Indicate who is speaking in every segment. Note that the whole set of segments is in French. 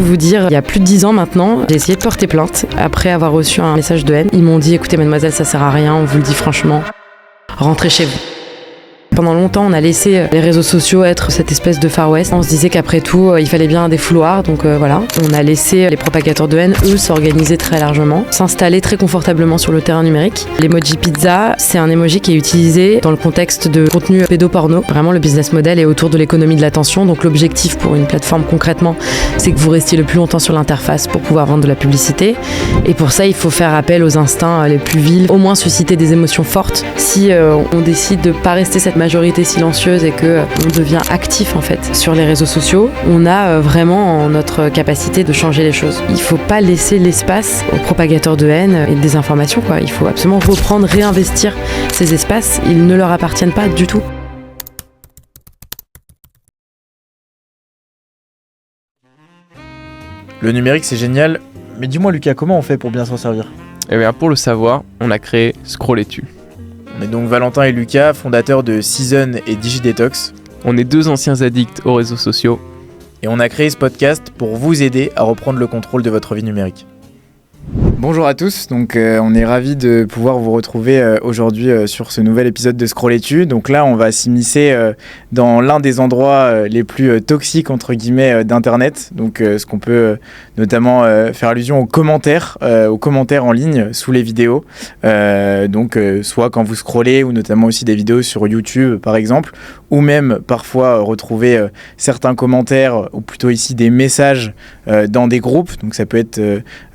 Speaker 1: tout vous dire, il y a plus de 10 ans maintenant, j'ai essayé de porter plainte après avoir reçu un message de haine. Ils m'ont dit, écoutez mademoiselle, ça sert à rien, on vous le dit franchement, rentrez chez vous. Pendant longtemps, on a laissé les réseaux sociaux être cette espèce de Far West. On se disait qu'après tout, il fallait bien un défouloir, donc voilà. On a laissé les propagateurs de haine, eux, s'organiser très largement, s'installer très confortablement sur le terrain numérique. L'emoji pizza, c'est un emoji qui est utilisé dans le contexte de contenu pédoporno. Vraiment, le business model est autour de l'économie de l'attention, donc l'objectif pour une plateforme concrètement, c'est que vous restiez le plus longtemps sur l'interface pour pouvoir vendre de la publicité. Et pour ça, il faut faire appel aux instincts les plus vils, au moins susciter des émotions fortes. Si on décide de pas rester cette majorité silencieuse et que on devient actif en fait sur les réseaux sociaux, on a vraiment notre capacité de changer les choses. Il faut pas laisser l'espace aux propagateurs de haine et de désinformation, quoi. Il faut absolument reprendre, réinvestir ces espaces. Ils ne leur appartiennent pas du tout.
Speaker 2: Le numérique c'est génial, mais dis-moi Lucas, comment on fait pour bien s'en servir ?
Speaker 3: Eh bien, pour le savoir, on a créé Scrolletu.
Speaker 2: On est donc Valentin et Lucas, fondateurs de Season et DigiDetox.
Speaker 3: On est deux anciens addicts aux réseaux sociaux.
Speaker 2: Et on a créé ce podcast pour vous aider à reprendre le contrôle de votre vie numérique. Bonjour à tous, donc on est ravis de pouvoir vous retrouver aujourd'hui sur ce nouvel épisode de Scrolletu. Donc là, on va s'immiscer dans l'un des endroits les plus toxiques entre guillemets d'internet. Donc ce qu'on peut notamment faire allusion aux commentaires en ligne sous les vidéos. Donc soit quand vous scrollez ou notamment aussi des vidéos sur YouTube par exemple, ou même parfois retrouver certains commentaires ou plutôt ici des messages dans des groupes. Donc ça peut être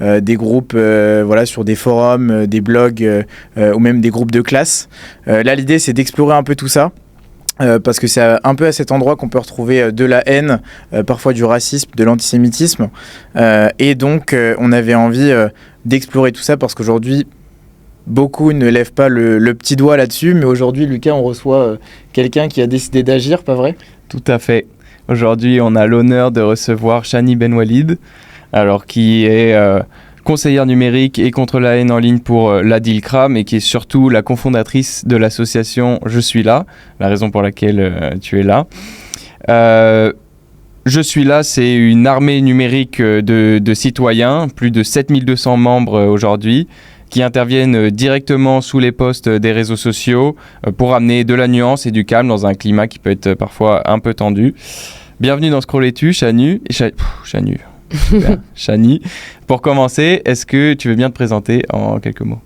Speaker 2: des groupes sur des forums, des blogs ou même des groupes de classe. Là, l'idée, c'est d'explorer un peu tout ça. Parce que c'est un peu à cet endroit qu'on peut retrouver de la haine, parfois du racisme, de l'antisémitisme. Et donc, on avait envie d'explorer tout ça parce qu'aujourd'hui, beaucoup ne lèvent pas le petit doigt là-dessus. Mais aujourd'hui, Lucas, on reçoit quelqu'un qui a décidé d'agir, pas vrai ?
Speaker 3: Tout à fait. Aujourd'hui, on a l'honneur de recevoir Chani Benwalid, alors qui est conseillère numérique et contre la haine en ligne pour l'Adilkra, mais qui est surtout la cofondatrice de l'association Je suis là, la raison pour laquelle tu es là. Je suis là, c'est une armée numérique de citoyens, plus de 7200 membres aujourd'hui, qui interviennent directement sous les posts des réseaux sociaux pour amener de la nuance et du calme dans un climat qui peut être parfois un peu tendu. Bienvenue dans Scrolletu, Chani. Chani, pour commencer, est-ce que tu veux bien te présenter en quelques mots ?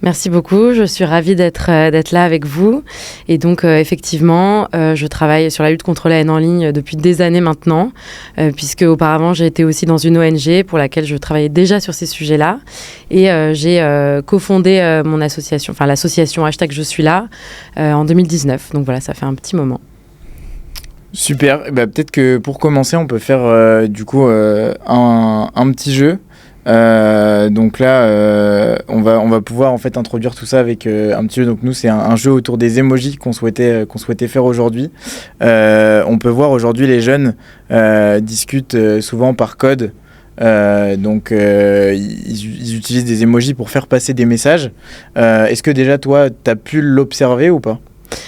Speaker 1: Merci beaucoup, je suis ravie d'être là avec vous. Et donc effectivement, je travaille sur la lutte contre la haine en ligne depuis des années maintenant, puisque auparavant j'ai été aussi dans une ONG pour laquelle je travaillais déjà sur ces sujets-là. Et j'ai cofondé mon association, enfin l'association #Je suis là en 2019. Donc voilà, ça fait un petit moment.
Speaker 2: Super, peut-être que pour commencer on peut faire un petit jeu. Donc là on va pouvoir en fait introduire tout ça avec un petit jeu. Donc nous c'est un jeu autour des emojis qu'on souhaitait faire aujourd'hui. On peut voir aujourd'hui les jeunes discutent souvent par code. Donc ils utilisent des emojis pour faire passer des messages. Est-ce que déjà toi t'as pu l'observer ou pas ?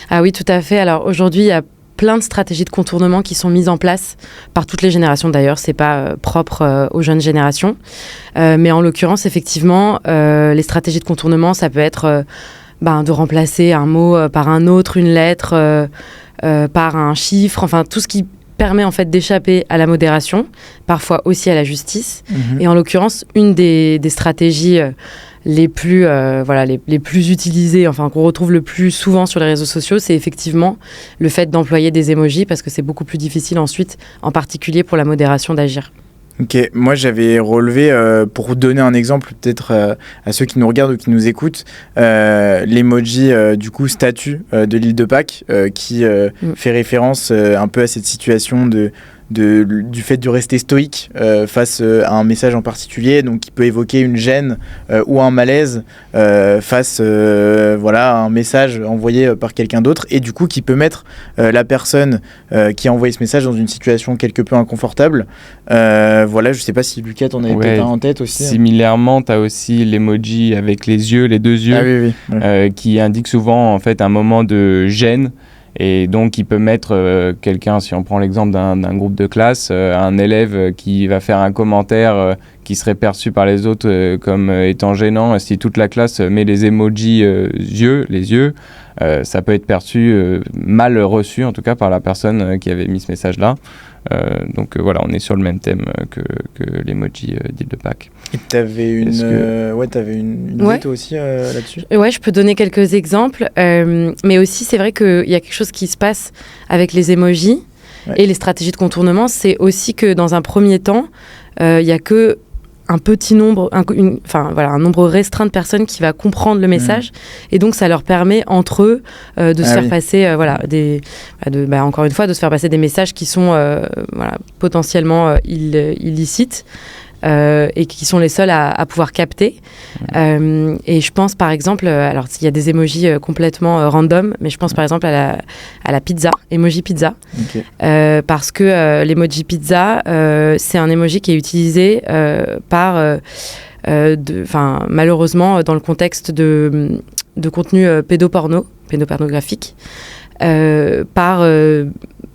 Speaker 1: Ah oui, tout à fait. Alors aujourd'hui il y a plein de stratégies de contournement qui sont mises en place par toutes les générations d'ailleurs, c'est pas propre aux jeunes générations. Mais en l'occurrence, effectivement, les stratégies de contournement, ça peut être de remplacer un mot par un autre, une lettre par un chiffre, enfin tout ce qui permet en fait d'échapper à la modération, parfois aussi à la justice. Et en l'occurrence, une des stratégies les plus utilisées, enfin qu'on retrouve le plus souvent sur les réseaux sociaux, c'est effectivement le fait d'employer des emojis parce que c'est beaucoup plus difficile ensuite, en particulier pour la modération, d'agir.
Speaker 2: Ok, moi j'avais relevé, pour vous donner un exemple peut-être à ceux qui nous regardent ou qui nous écoutent, l'emoji du coup statue de l'île de Pâques qui fait référence un peu à cette situation du fait de rester stoïque face à un message en particulier, donc qui peut évoquer une gêne ou un malaise face à un message envoyé par quelqu'un d'autre, et du coup qui peut mettre la personne qui a envoyé ce message dans une situation quelque peu inconfortable. Je sais pas si Lucas t'en avais peut-être un en tête aussi.
Speaker 3: Similairement, tu as aussi l'emoji avec les deux yeux, qui indique souvent en fait un moment de gêne. Et donc, il peut mettre quelqu'un, si on prend l'exemple d'un groupe de classe, un élève qui va faire un commentaire qui serait perçu par les autres comme étant gênant. Si toute la classe met les emojis les yeux, ça peut être perçu, mal reçu en tout cas par la personne qui avait mis ce message-là. Donc voilà, on est sur le même thème que l'emoji d'Île de Pâques.
Speaker 2: Et t'avais une idée toi aussi là-dessus ?
Speaker 1: Ouais, je peux donner quelques exemples, mais aussi c'est vrai qu'il y a quelque chose qui se passe avec les emojis et les stratégies de contournement, c'est aussi que dans un premier temps, il y a que un petit nombre, un nombre restreint de personnes qui va comprendre le message, et donc ça leur permet entre eux de se faire passer, encore une fois, de se faire passer des messages qui sont potentiellement illicites. Et qui sont les seuls à pouvoir capter. Et je pense par exemple, alors il y a des emojis complètement random, mais je pense par exemple à la pizza, emoji pizza, parce que l'emoji pizza, c'est un emoji qui est utilisé malheureusement dans le contexte de contenu pédopornographique,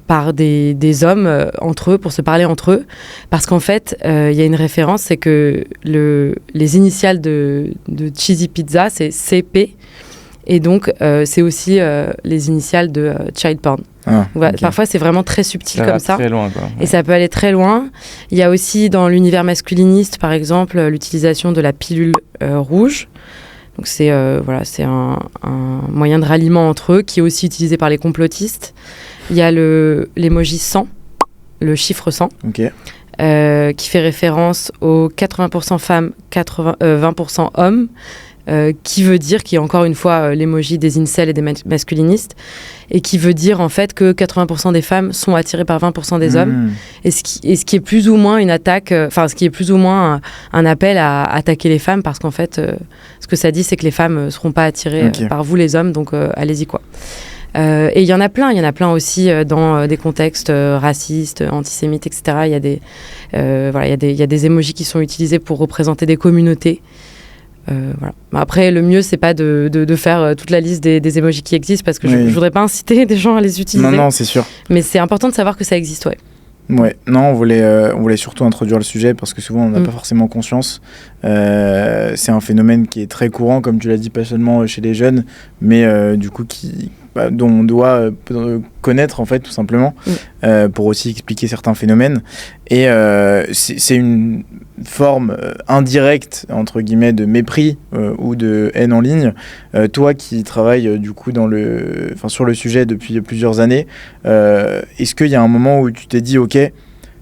Speaker 1: par des hommes entre eux, pour se parler entre eux, parce qu'en fait, il y a une référence, c'est que les initiales de Cheesy Pizza, c'est CP, et donc c'est aussi les initiales de child porn. Parfois, c'est vraiment très subtil comme ça.
Speaker 3: Très loin, quoi.
Speaker 1: Et ça peut aller très loin. Il y a aussi, dans l'univers masculiniste, par exemple, l'utilisation de la pilule rouge. Donc c'est un moyen de ralliement entre eux, qui est aussi utilisé par les complotistes. Il y a l'emoji 100, le chiffre 100, qui fait référence aux 80% femmes, 20% hommes, qui veut dire, qui est encore une fois l'emoji des incels et des masculinistes, et qui veut dire en fait que 80% des femmes sont attirées par 20% des hommes, et ce qui est plus ou moins une attaque, ce qui est plus ou moins un appel à attaquer les femmes, parce qu'en fait, ce que ça dit, c'est que les femmes ne seront pas attirées par vous les hommes, donc allez-y quoi. Et il y en a plein aussi dans des contextes racistes, antisémites, etc. Il y a des emojis qui sont utilisés pour représenter des communautés. Après, le mieux, c'est pas de faire toute la liste des emojis qui existent, parce que je voudrais pas inciter des gens à les utiliser.
Speaker 2: Non, c'est sûr.
Speaker 1: Mais c'est important de savoir que ça existe,
Speaker 2: Ouais, non, on voulait surtout introduire le sujet parce que souvent on n'a pas forcément conscience. C'est un phénomène qui est très courant, comme tu l'as dit, pas seulement chez les jeunes, mais du coup dont on doit connaître en fait tout simplement pour aussi expliquer certains phénomènes. Et c'est une forme indirecte entre guillemets de mépris ou de haine en ligne. Toi qui travailles du coup sur le sujet depuis plusieurs années, est-ce qu'il y a un moment où tu t'es dit ok,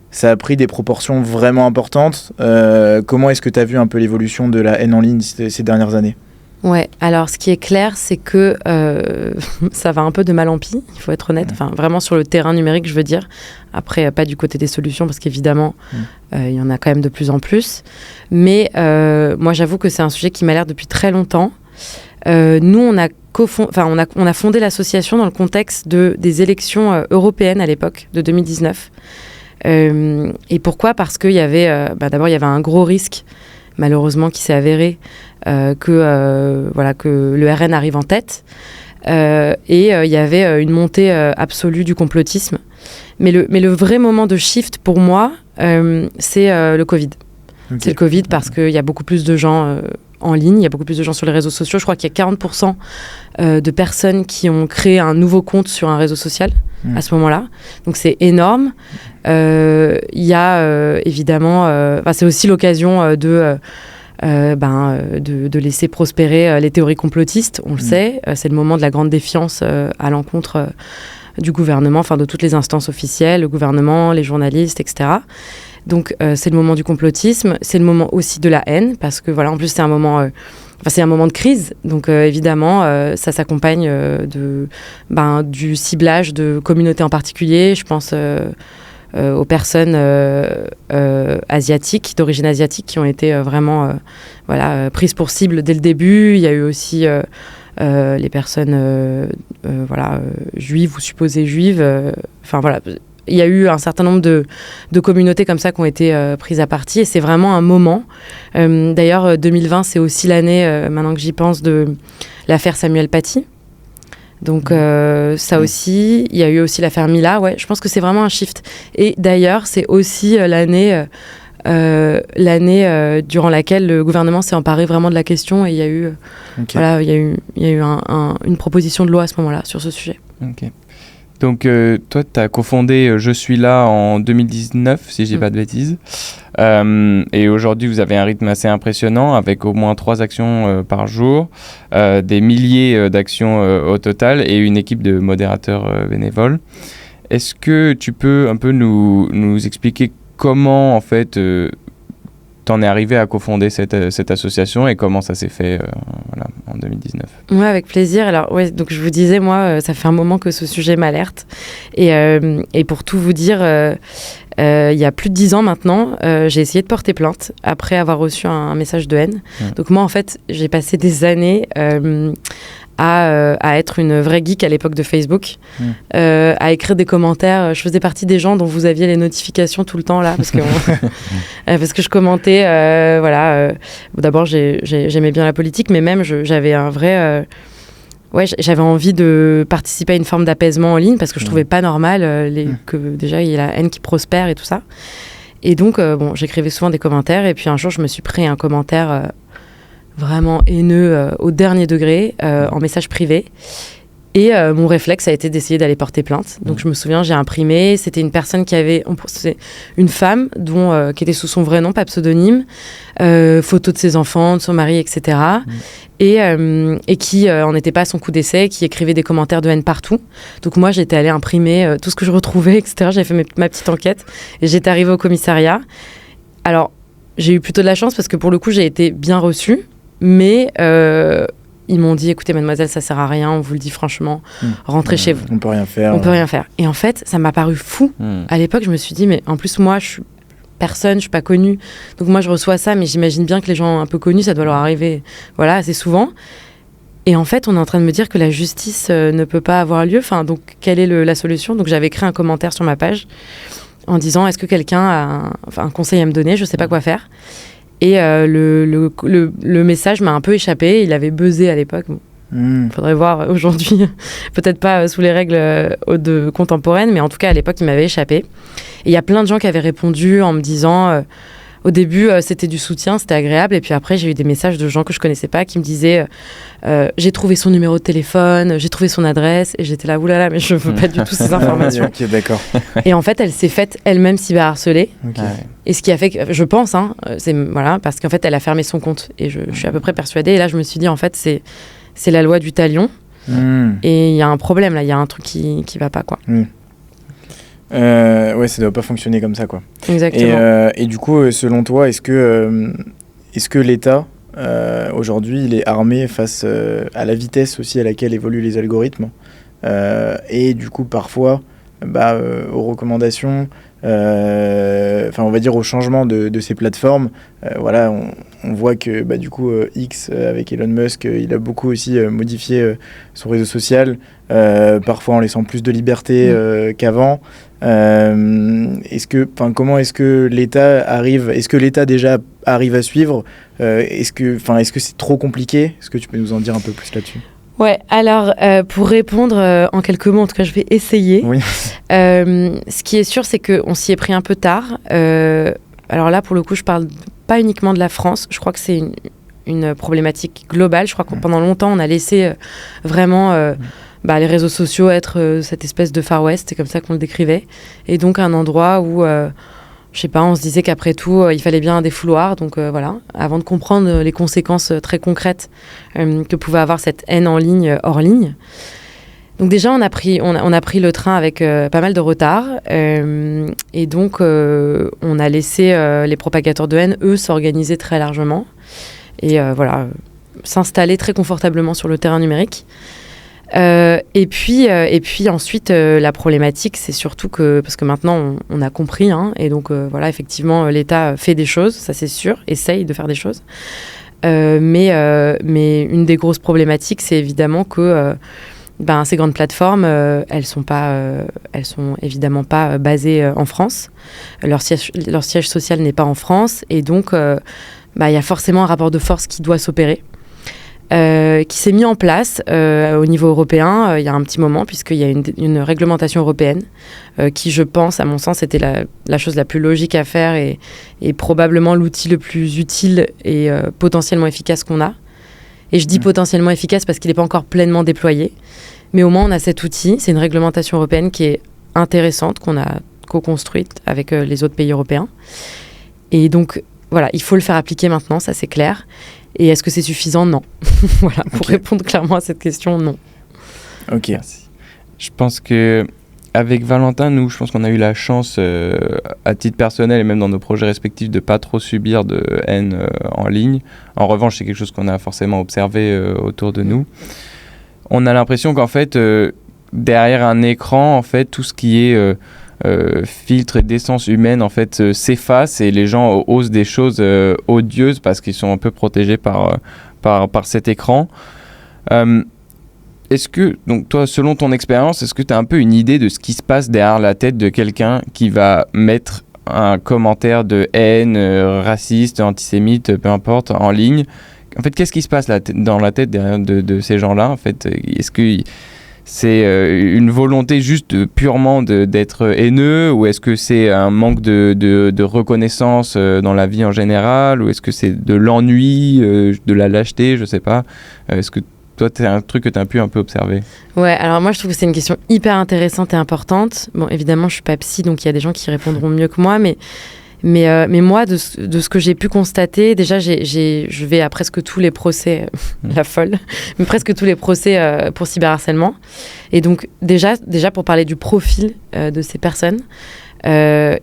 Speaker 2: ça a pris des proportions vraiment importantes? Comment est-ce que tu as vu un peu l'évolution de la haine en ligne ces dernières années?
Speaker 1: Ouais, alors ce qui est clair, c'est que ça va un peu de mal en pis, il faut être honnête, vraiment sur le terrain numérique, je veux dire. Après, pas du côté des solutions, parce qu'évidemment, il y en a quand même de plus en plus. Mais moi, j'avoue que c'est un sujet qui m'a l'air depuis très longtemps. Nous, on a fondé l'association dans le contexte des élections européennes à l'époque, de 2019. Et pourquoi ? Parce qu'il y avait, d'abord, il y avait un gros risque, malheureusement, qui s'est avéré, que le RN arrive en tête. Et il y avait une montée absolue du complotisme. Mais le vrai moment de shift pour moi, c'est le Covid. C'est le Covid parce qu'il y a beaucoup plus de gens en ligne, il y a beaucoup plus de gens sur les réseaux sociaux. Je crois qu'il y a 40% de personnes qui ont créé un nouveau compte sur un réseau social à ce moment-là. Donc c'est énorme. Il y a évidemment... c'est aussi l'occasion de laisser prospérer les théories complotistes, on le sait. C'est le moment de la grande défiance à l'encontre du gouvernement, de toutes les instances officielles, le gouvernement, les journalistes, etc. Donc c'est le moment du complotisme, c'est le moment aussi de la haine, parce que en plus c'est un moment de crise, donc évidemment ça s'accompagne du ciblage de communautés en particulier. Je pense aux personnes asiatiques, d'origine asiatique, qui ont été vraiment prises pour cible dès le début. Il y a eu aussi les personnes juives ou supposées juives. Il y a eu un certain nombre de communautés comme ça qui ont été prises à partie, et c'est vraiment un moment. D'ailleurs, 2020, c'est aussi l'année, maintenant que j'y pense, de l'affaire Samuel Paty. Donc ça aussi, il y a eu aussi l'affaire Mila. Ouais, je pense que c'est vraiment un shift. Et d'ailleurs, c'est aussi l'année durant laquelle le gouvernement s'est emparé vraiment de la question et il y a eu, il y a eu une proposition de loi à ce moment-là sur ce sujet.
Speaker 3: Ok. Donc toi, tu as cofondé Je suis là en 2019, si je dis pas de bêtises. Et aujourd'hui, vous avez un rythme assez impressionnant avec au moins 3 actions par jour, des milliers d'actions au total et une équipe de modérateurs bénévoles. Est-ce que tu peux un peu nous expliquer comment en fait t'en es arrivé à cofonder cette association et comment ça s'est fait en 2019?
Speaker 1: Ouais, avec plaisir. Alors ouais, donc je vous disais, moi, ça fait un moment que ce sujet m'alerte. Et pour tout vous dire, il y a plus de 10 ans maintenant, j'ai essayé de porter plainte après avoir reçu un message de haine. Donc moi, en fait, j'ai passé des années à être une vraie geek à l'époque de Facebook, à écrire des commentaires. Je faisais partie des gens dont vous aviez les notifications tout le temps là, parce que je commentais. D'abord, j'aimais bien la politique, mais même j'avais un vrai. J'avais envie de participer à une forme d'apaisement en ligne parce que je trouvais pas normal que déjà il y ait la haine qui prospère et tout ça. Et donc, j'écrivais souvent des commentaires et puis un jour, je me suis pris un commentaire vraiment haineux au dernier degré en message privé. Et mon réflexe a été d'essayer d'aller porter plainte. Donc je me souviens, j'ai imprimé, c'était une personne c'était une femme qui était sous son vrai nom, pas pseudonyme, photo de ses enfants, de son mari, etc. Et qui en était pas à son coup d'essai, qui écrivait des commentaires de haine partout. Donc moi, j'étais allée imprimer tout ce que je retrouvais, etc. J'avais fait ma petite enquête et j'étais arrivée au commissariat. Alors, j'ai eu plutôt de la chance parce que pour le coup, j'ai été bien reçue, mais ils m'ont dit, écoutez mademoiselle, ça sert à rien, on vous le dit franchement, rentrez chez vous.
Speaker 2: On peut rien faire.
Speaker 1: On peut rien faire. Et en fait, ça m'a paru fou. À l'époque, je me suis dit, mais en plus, moi, je suis personne, je suis pas connue. Donc moi, je reçois ça, mais j'imagine bien que les gens un peu connus, ça doit leur arriver assez souvent. Et en fait, on est en train de me dire que la justice ne peut pas avoir lieu. Enfin, donc, quelle est la solution? Donc, j'avais écrit un commentaire sur ma page en disant, est-ce que quelqu'un a un conseil à me donner? Je sais pas quoi faire. Et le message m'a un peu échappé. Il avait buzzé à l'époque. Faudrait voir aujourd'hui. Peut-être pas sous les règles contemporaines, mais en tout cas, à l'époque, il m'avait échappé. Et il y a plein de gens qui avaient répondu en me disant... au début, c'était du soutien, c'était agréable. Et puis après, j'ai eu des messages de gens que je connaissais pas qui me disaient j'ai trouvé son numéro de téléphone, j'ai trouvé son adresse. Et j'étais là, oulala, mais je veux pas du tout ces informations.
Speaker 2: Ok, d'accord.
Speaker 1: Et en fait, elle s'est faite elle-même cyberharceler. Okay. Et ce qui a fait que, je pense, parce qu'en fait, elle a fermé son compte. Et je suis à peu près persuadée. Et là, je me suis dit, en fait, c'est la loi du talion. Et il y a un problème, là. Il y a un truc qui va pas, quoi.
Speaker 2: Ça doit pas fonctionner comme ça, quoi.
Speaker 1: Exactement.
Speaker 2: Et du coup, selon toi, est-ce que l'État aujourd'hui il est armé face à la vitesse aussi à laquelle évoluent les algorithmes et du coup parfois aux recommandations, on va dire au changement de ces plateformes. On voit que du coup X avec Elon Musk, il a beaucoup aussi modifié son réseau social, parfois en laissant plus de liberté qu'avant. Comment est-ce que l'État déjà arrive à suivre? Est-ce que c'est trop compliqué? Est-ce que tu peux nous en dire un peu plus là-dessus?
Speaker 1: Ouais, alors pour répondre en quelques mots, en tout cas je vais essayer.
Speaker 2: Oui.
Speaker 1: Ce qui est sûr, c'est qu'on s'y est pris un peu tard. Alors là, pour le coup, je parle pas uniquement de la France. Je crois que c'est une problématique globale. Je crois que pendant longtemps, on a laissé vraiment les réseaux sociaux être cette espèce de Far West, c'est comme ça qu'on le décrivait. Et donc un endroit où, on se disait qu'après tout, il fallait bien un défouloir. Donc avant de comprendre les conséquences très concrètes que pouvait avoir cette haine en ligne, hors ligne. Donc déjà, on a pris le train avec pas mal de retard. Et donc, on a laissé les propagateurs de haine, eux, s'organiser très largement. Et s'installer très confortablement sur le terrain numérique. Et puis ensuite, la problématique, c'est surtout parce que maintenant, on a compris, et donc effectivement, l'État fait des choses, ça c'est sûr, essaye de faire des choses. Mais une des grosses problématiques, c'est évidemment que ces grandes plateformes, elles sont évidemment pas basées en France. Leur siège social n'est pas en France, et donc il y a forcément un rapport de force qui doit s'opérer. qui s'est mis en place au niveau européen il y a un petit moment, puisqu'il y a une réglementation européenne qui, je pense, à mon sens, était la chose la plus logique à faire et probablement l'outil le plus utile et potentiellement efficace qu'on a. Et je dis potentiellement efficace parce qu'il n'est pas encore pleinement déployé. Mais au moins, on a cet outil. C'est une réglementation européenne qui est intéressante, qu'on a co-construite avec les autres pays européens. Et donc, voilà, il faut le faire appliquer maintenant, ça c'est clair. Et est-ce que c'est suffisant ? Non. Voilà, pour répondre clairement à cette question, non.
Speaker 2: Ok.
Speaker 3: Merci. Je pense que avec Valentin, nous, je pense qu'on a eu la chance, à titre personnel et même dans nos projets respectifs, de pas trop subir de haine en ligne. En revanche, c'est quelque chose qu'on a forcément observé autour de nous. On a l'impression qu'en fait, derrière un écran, en fait, tout ce qui est filtre et d'essence humaine, en fait, s'efface et les gens osent des choses odieuses parce qu'ils sont un peu protégés par cet écran. Est-ce que, donc toi, selon ton expérience, est-ce que tu as un peu une idée de ce qui se passe derrière la tête de quelqu'un qui va mettre un commentaire de haine, raciste, antisémite, peu importe, en ligne ? En fait, qu'est-ce qui se passe dans la tête de ces gens-là, en fait ? Est-ce que c'est une volonté juste purement d'être haineux, ou est-ce que c'est un manque de reconnaissance dans la vie en général, ou est-ce que c'est de l'ennui, de la lâcheté, je sais pas. Est-ce que toi, c'est un truc que tu as pu un peu observer ?
Speaker 1: Ouais, alors moi, je trouve que c'est une question hyper intéressante et importante. Bon, évidemment, je suis pas psy, donc il y a des gens qui répondront mieux que moi, mais moi, de ce que j'ai pu constater, déjà, je vais à presque tous les procès, la folle, mais presque tous les procès pour cyberharcèlement. Et donc, déjà pour parler du profil de ces personnes, il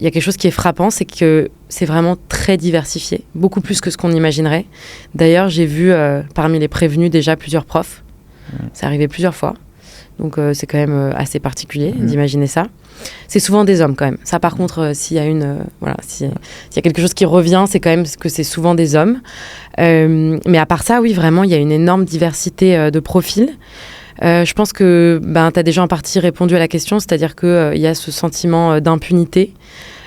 Speaker 1: y a quelque chose qui est frappant, c'est que c'est vraiment très diversifié, beaucoup plus que ce qu'on imaginerait. D'ailleurs, j'ai vu parmi les prévenus déjà plusieurs profs. C'est arrivé plusieurs fois. Donc, c'est quand même assez particulier d'imaginer ça. C'est souvent des hommes quand même. Ça, par contre, s'il y a s'il y a quelque chose qui revient, c'est quand même que c'est souvent des hommes. Mais à part ça, oui, vraiment, il y a une énorme diversité de profils. Je pense que tu as déjà en partie répondu à la question, c'est-à-dire qu'il y a ce sentiment d'impunité.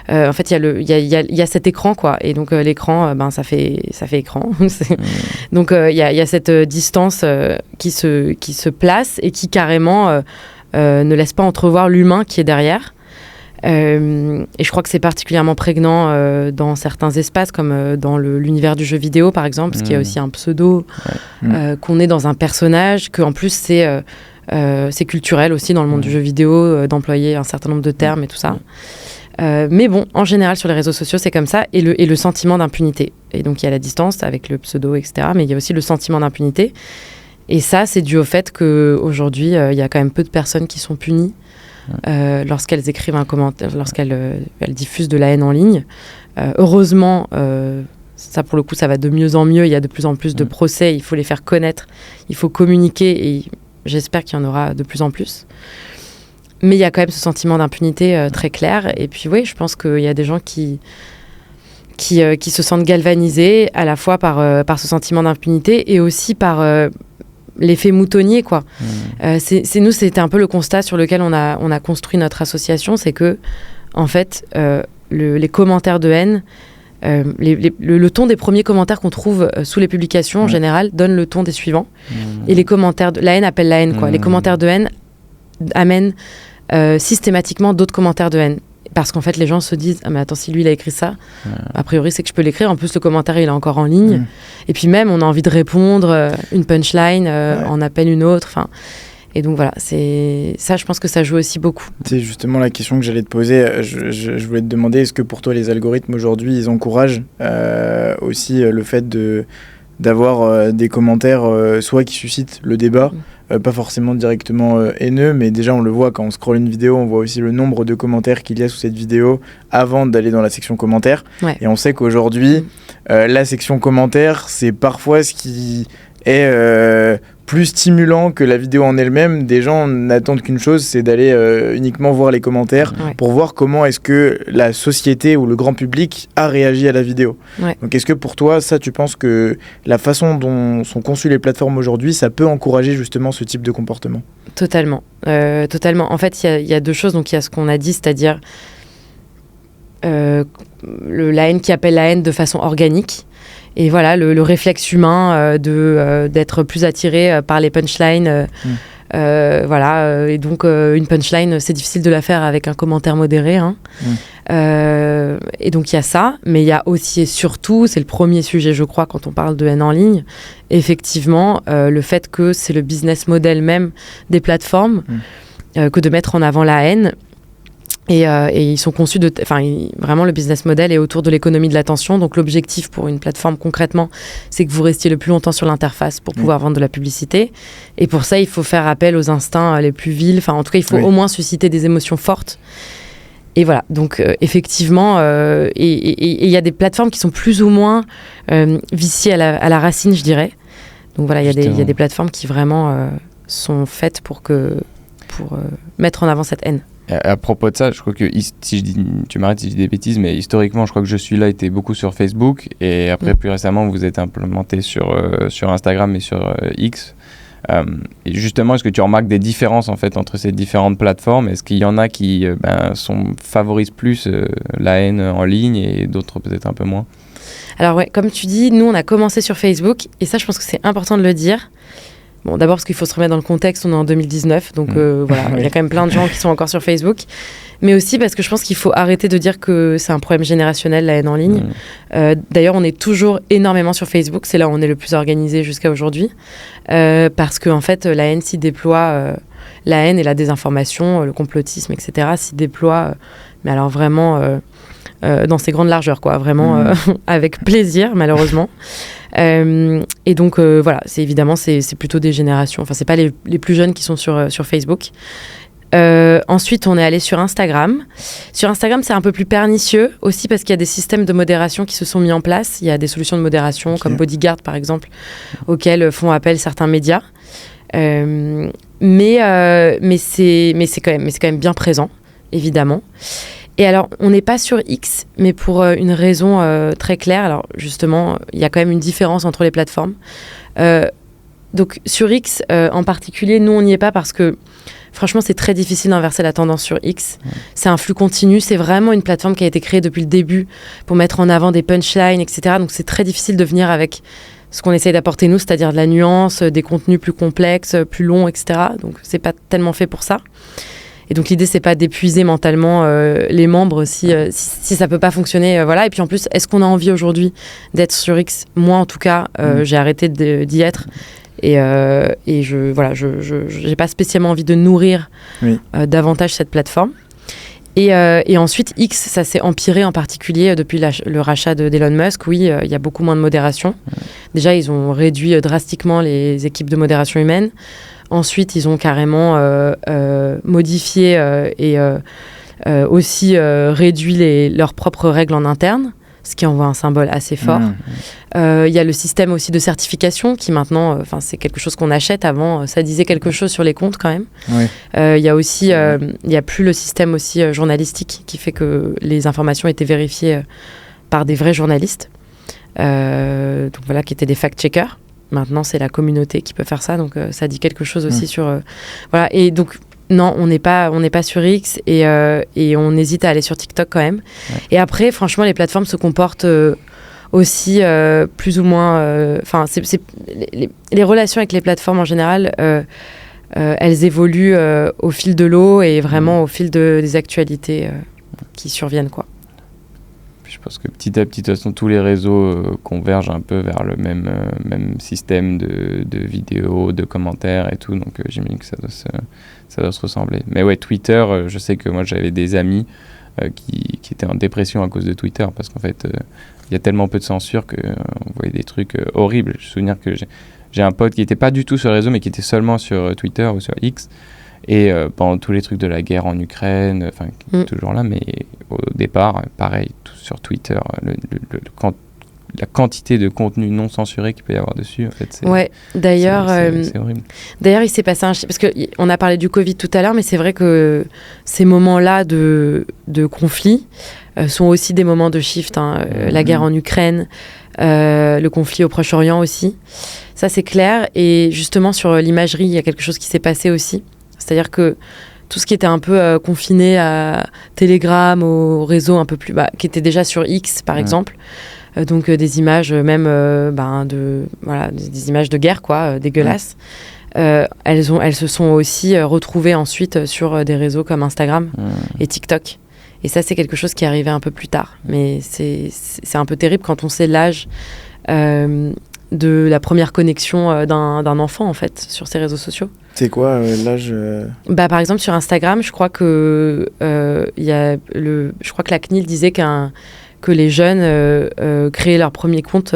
Speaker 1: En fait, il y a cet écran, quoi. Et donc, l'écran, ça fait écran. Donc, il y a cette distance qui se place et qui carrément ne laisse pas entrevoir l'humain qui est derrière. Et je crois que c'est particulièrement prégnant dans certains espaces, comme dans l'univers du jeu vidéo, par exemple, parce qu'il y a aussi un pseudo, qu'on est dans un personnage, qu'en plus, c'est culturel aussi dans le monde du jeu vidéo, d'employer un certain nombre de termes et tout ça. Mais bon, en général, sur les réseaux sociaux, c'est comme ça, et le sentiment d'impunité. Et donc, il y a la distance avec le pseudo, etc., mais il y a aussi le sentiment d'impunité. Et ça, c'est dû au fait qu'aujourd'hui, il y a quand même peu de personnes qui sont punies lorsqu'elles écrivent un commentaire, lorsqu'elles diffusent de la haine en ligne. Heureusement, ça, pour le coup, ça va de mieux en mieux. Il y a de plus en plus de procès, il faut les faire connaître, il faut communiquer, et j'espère qu'il y en aura de plus en plus. Mais il y a quand même ce sentiment d'impunité très clair. Et puis oui, je pense qu'il y a des gens qui se sentent galvanisés à la fois par ce sentiment d'impunité et aussi par l'effet moutonnier, quoi. C'était un peu le constat sur lequel on a construit notre association, c'est que en fait les commentaires de haine, le ton des premiers commentaires qu'on trouve sous les publications en général donne le ton des suivants. Et les commentaires la haine appelle la haine, quoi. Les commentaires de haine amènent systématiquement d'autres commentaires de haine. Parce qu'en fait, les gens se disent « Ah, mais attends, si lui, il a écrit ça, a priori, c'est que je peux l'écrire. En plus, le commentaire, il est encore en ligne. Et puis même, on a envie de répondre, une punchline, en appelle une autre. Enfin, et donc voilà, ça, je pense que ça joue aussi beaucoup.
Speaker 2: C'est justement la question que j'allais te poser. Je voulais te demander, est-ce que pour toi, les algorithmes, aujourd'hui, ils encouragent aussi le fait d'avoir des commentaires soit qui suscitent le débat, pas forcément directement haineux, mais déjà on le voit quand on scrolle une vidéo, on voit aussi le nombre de commentaires qu'il y a sous cette vidéo avant d'aller dans la section commentaires. Et on sait qu'aujourd'hui, la section commentaires, c'est parfois ce qui est plus stimulant que la vidéo en elle-même. Des gens n'attendent qu'une chose, c'est d'aller uniquement voir les commentaires pour voir comment est-ce que la société ou le grand public a réagi à la vidéo. Donc est-ce que pour toi, ça, tu penses que la façon dont sont conçues les plateformes aujourd'hui, ça peut encourager justement ce type de comportement ?
Speaker 1: Totalement. En fait, il y a deux choses. Donc il y a ce qu'on a dit, c'est-à-dire la haine qui appelle la haine de façon organique. Et voilà, le réflexe humain d'être plus attiré par les punchlines. Et donc une punchline, c'est difficile de la faire avec un commentaire modéré. Hein. Et donc il y a ça, mais il y a aussi et surtout, c'est le premier sujet je crois quand on parle de haine en ligne, effectivement le fait que c'est le business model même des plateformes que de mettre en avant la haine. Et ils sont conçus vraiment le business model est autour de l'économie de l'attention. Donc l'objectif pour une plateforme concrètement, c'est que vous restiez le plus longtemps sur l'interface pour pouvoir vendre de la publicité. Et pour ça, il faut faire appel aux instincts les plus vils. Enfin, en tout cas, il faut au moins susciter des émotions fortes. Et voilà. Donc effectivement, et il y a des plateformes qui sont plus ou moins viciées à la racine, je dirais. Donc voilà, il y a des plateformes qui vraiment sont faites pour mettre en avant cette haine.
Speaker 3: À propos de ça, je crois que, tu m'arrêtes si je dis des bêtises, mais historiquement, je crois que Je suis là était beaucoup sur Facebook, et après, plus récemment, vous êtes implémenté sur Instagram et sur X. Et justement, est-ce que tu remarques des différences en fait entre ces différentes plateformes ? Est-ce qu'il y en a qui favorisent plus la haine en ligne et d'autres peut-être un peu moins ?
Speaker 1: Alors ouais, comme tu dis, nous on a commencé sur Facebook, et ça je pense que c'est important de le dire. Bon, d'abord parce qu'il faut se remettre dans le contexte, on est en 2019, donc voilà, il y a quand même plein de gens qui sont encore sur Facebook. Mais aussi parce que je pense qu'il faut arrêter de dire que c'est un problème générationnel, la haine en ligne. D'ailleurs, on est toujours énormément sur Facebook, c'est là où on est le plus organisé jusqu'à aujourd'hui. Parce qu'en fait, la haine s'y déploie, la haine et la désinformation, le complotisme, etc. s'y déploient, mais alors vraiment dans ses grandes largeurs, quoi, vraiment avec plaisir, malheureusement. Et donc voilà, c'est plutôt des générations, enfin c'est pas les plus jeunes qui sont sur Facebook. Ensuite on est allé sur Instagram. Sur Instagram c'est un peu plus pernicieux aussi parce qu'il y a des systèmes de modération qui se sont mis en place. Il y a des solutions de modération comme Bodyguard par exemple auxquelles font appel certains médias. Mais c'est quand même bien présent évidemment. Et alors, on n'est pas sur X, mais pour une raison très claire. Alors, justement, il y a quand même une différence entre les plateformes. Donc, sur X, en particulier, nous, on n'y est pas parce que, franchement, c'est très difficile d'inverser la tendance sur X. C'est un flux continu. C'est vraiment une plateforme qui a été créée depuis le début pour mettre en avant des punchlines, etc. Donc, c'est très difficile de venir avec ce qu'on essaye d'apporter, nous, c'est-à-dire de la nuance, des contenus plus complexes, plus longs, etc. Donc, c'est pas tellement fait pour ça. Et donc l'idée c'est pas d'épuiser mentalement les membres si ça peut pas fonctionner, voilà. Et puis en plus, est-ce qu'on a envie aujourd'hui d'être sur X ? Moi en tout cas, j'ai arrêté d'y être et j'ai pas spécialement envie de nourrir davantage cette plateforme. Et ensuite X, ça s'est empiré en particulier depuis le rachat d'Elon Musk. Oui, il y a beaucoup moins de modération. Déjà ils ont réduit drastiquement les équipes de modération humaine. Ensuite, ils ont carrément modifié et aussi réduit leurs propres règles en interne, ce qui envoie un symbole assez fort. Il y a le système aussi de certification qui maintenant, c'est quelque chose qu'on achète. Avant, ça disait quelque chose sur les comptes quand même. Il y a aussi, il n'y a plus le système aussi journalistique qui fait que les informations étaient vérifiées par des vrais journalistes, donc voilà, qui étaient des fact-checkers. Maintenant, c'est la communauté qui peut faire ça, donc ça dit quelque chose aussi sur... voilà, et donc, non, on n'est pas sur X et on hésite à aller sur TikTok quand même. Et après, franchement, les plateformes se comportent aussi plus ou moins... les relations avec les plateformes en général, elles évoluent au fil de l'eau et vraiment au fil des actualités qui surviennent, quoi.
Speaker 3: Je pense que petit à petit, de toute façon, tous les réseaux convergent un peu vers le même système de vidéos, de commentaires et tout. Donc, j'imagine que ça doit se ressembler. Mais ouais, Twitter, je sais que moi, j'avais des amis qui étaient en dépression à cause de Twitter parce qu'en fait, il y a tellement peu de censure qu'on voyait des trucs horribles. Je me souviens que j'ai un pote qui n'était pas du tout sur le réseau, mais qui était seulement sur Twitter ou sur X. Et pendant tous les trucs de la guerre en Ukraine, toujours là, mais au départ, pareil, tout sur Twitter, la quantité de contenu non censuré qu'il peut y avoir dessus, en fait, c'est horrible. D'ailleurs, il s'est passé parce qu'on a parlé du Covid tout à l'heure, mais c'est vrai que ces moments-là de conflit sont aussi des moments de shift. La guerre en Ukraine, le conflit au Proche-Orient aussi. Ça, c'est clair. Et justement, sur l'imagerie, il y a quelque chose qui s'est passé aussi. C'est-à-dire que tout ce qui était un peu confiné à Telegram, au réseau un peu plus... qui était déjà sur X, par exemple,
Speaker 1: donc des images même des images de guerre, quoi, dégueulasses. Elles se sont aussi retrouvées ensuite sur des réseaux comme Instagram et TikTok. Et ça, c'est quelque chose qui est arrivé un peu plus tard. Mais c'est un peu terrible quand on sait l'âge de la première connexion d'un enfant, en fait, sur ces réseaux sociaux.
Speaker 2: C'est quoi l'âge
Speaker 1: Par exemple, sur Instagram, je crois que je crois que la CNIL disait que les jeunes créaient leur premier compte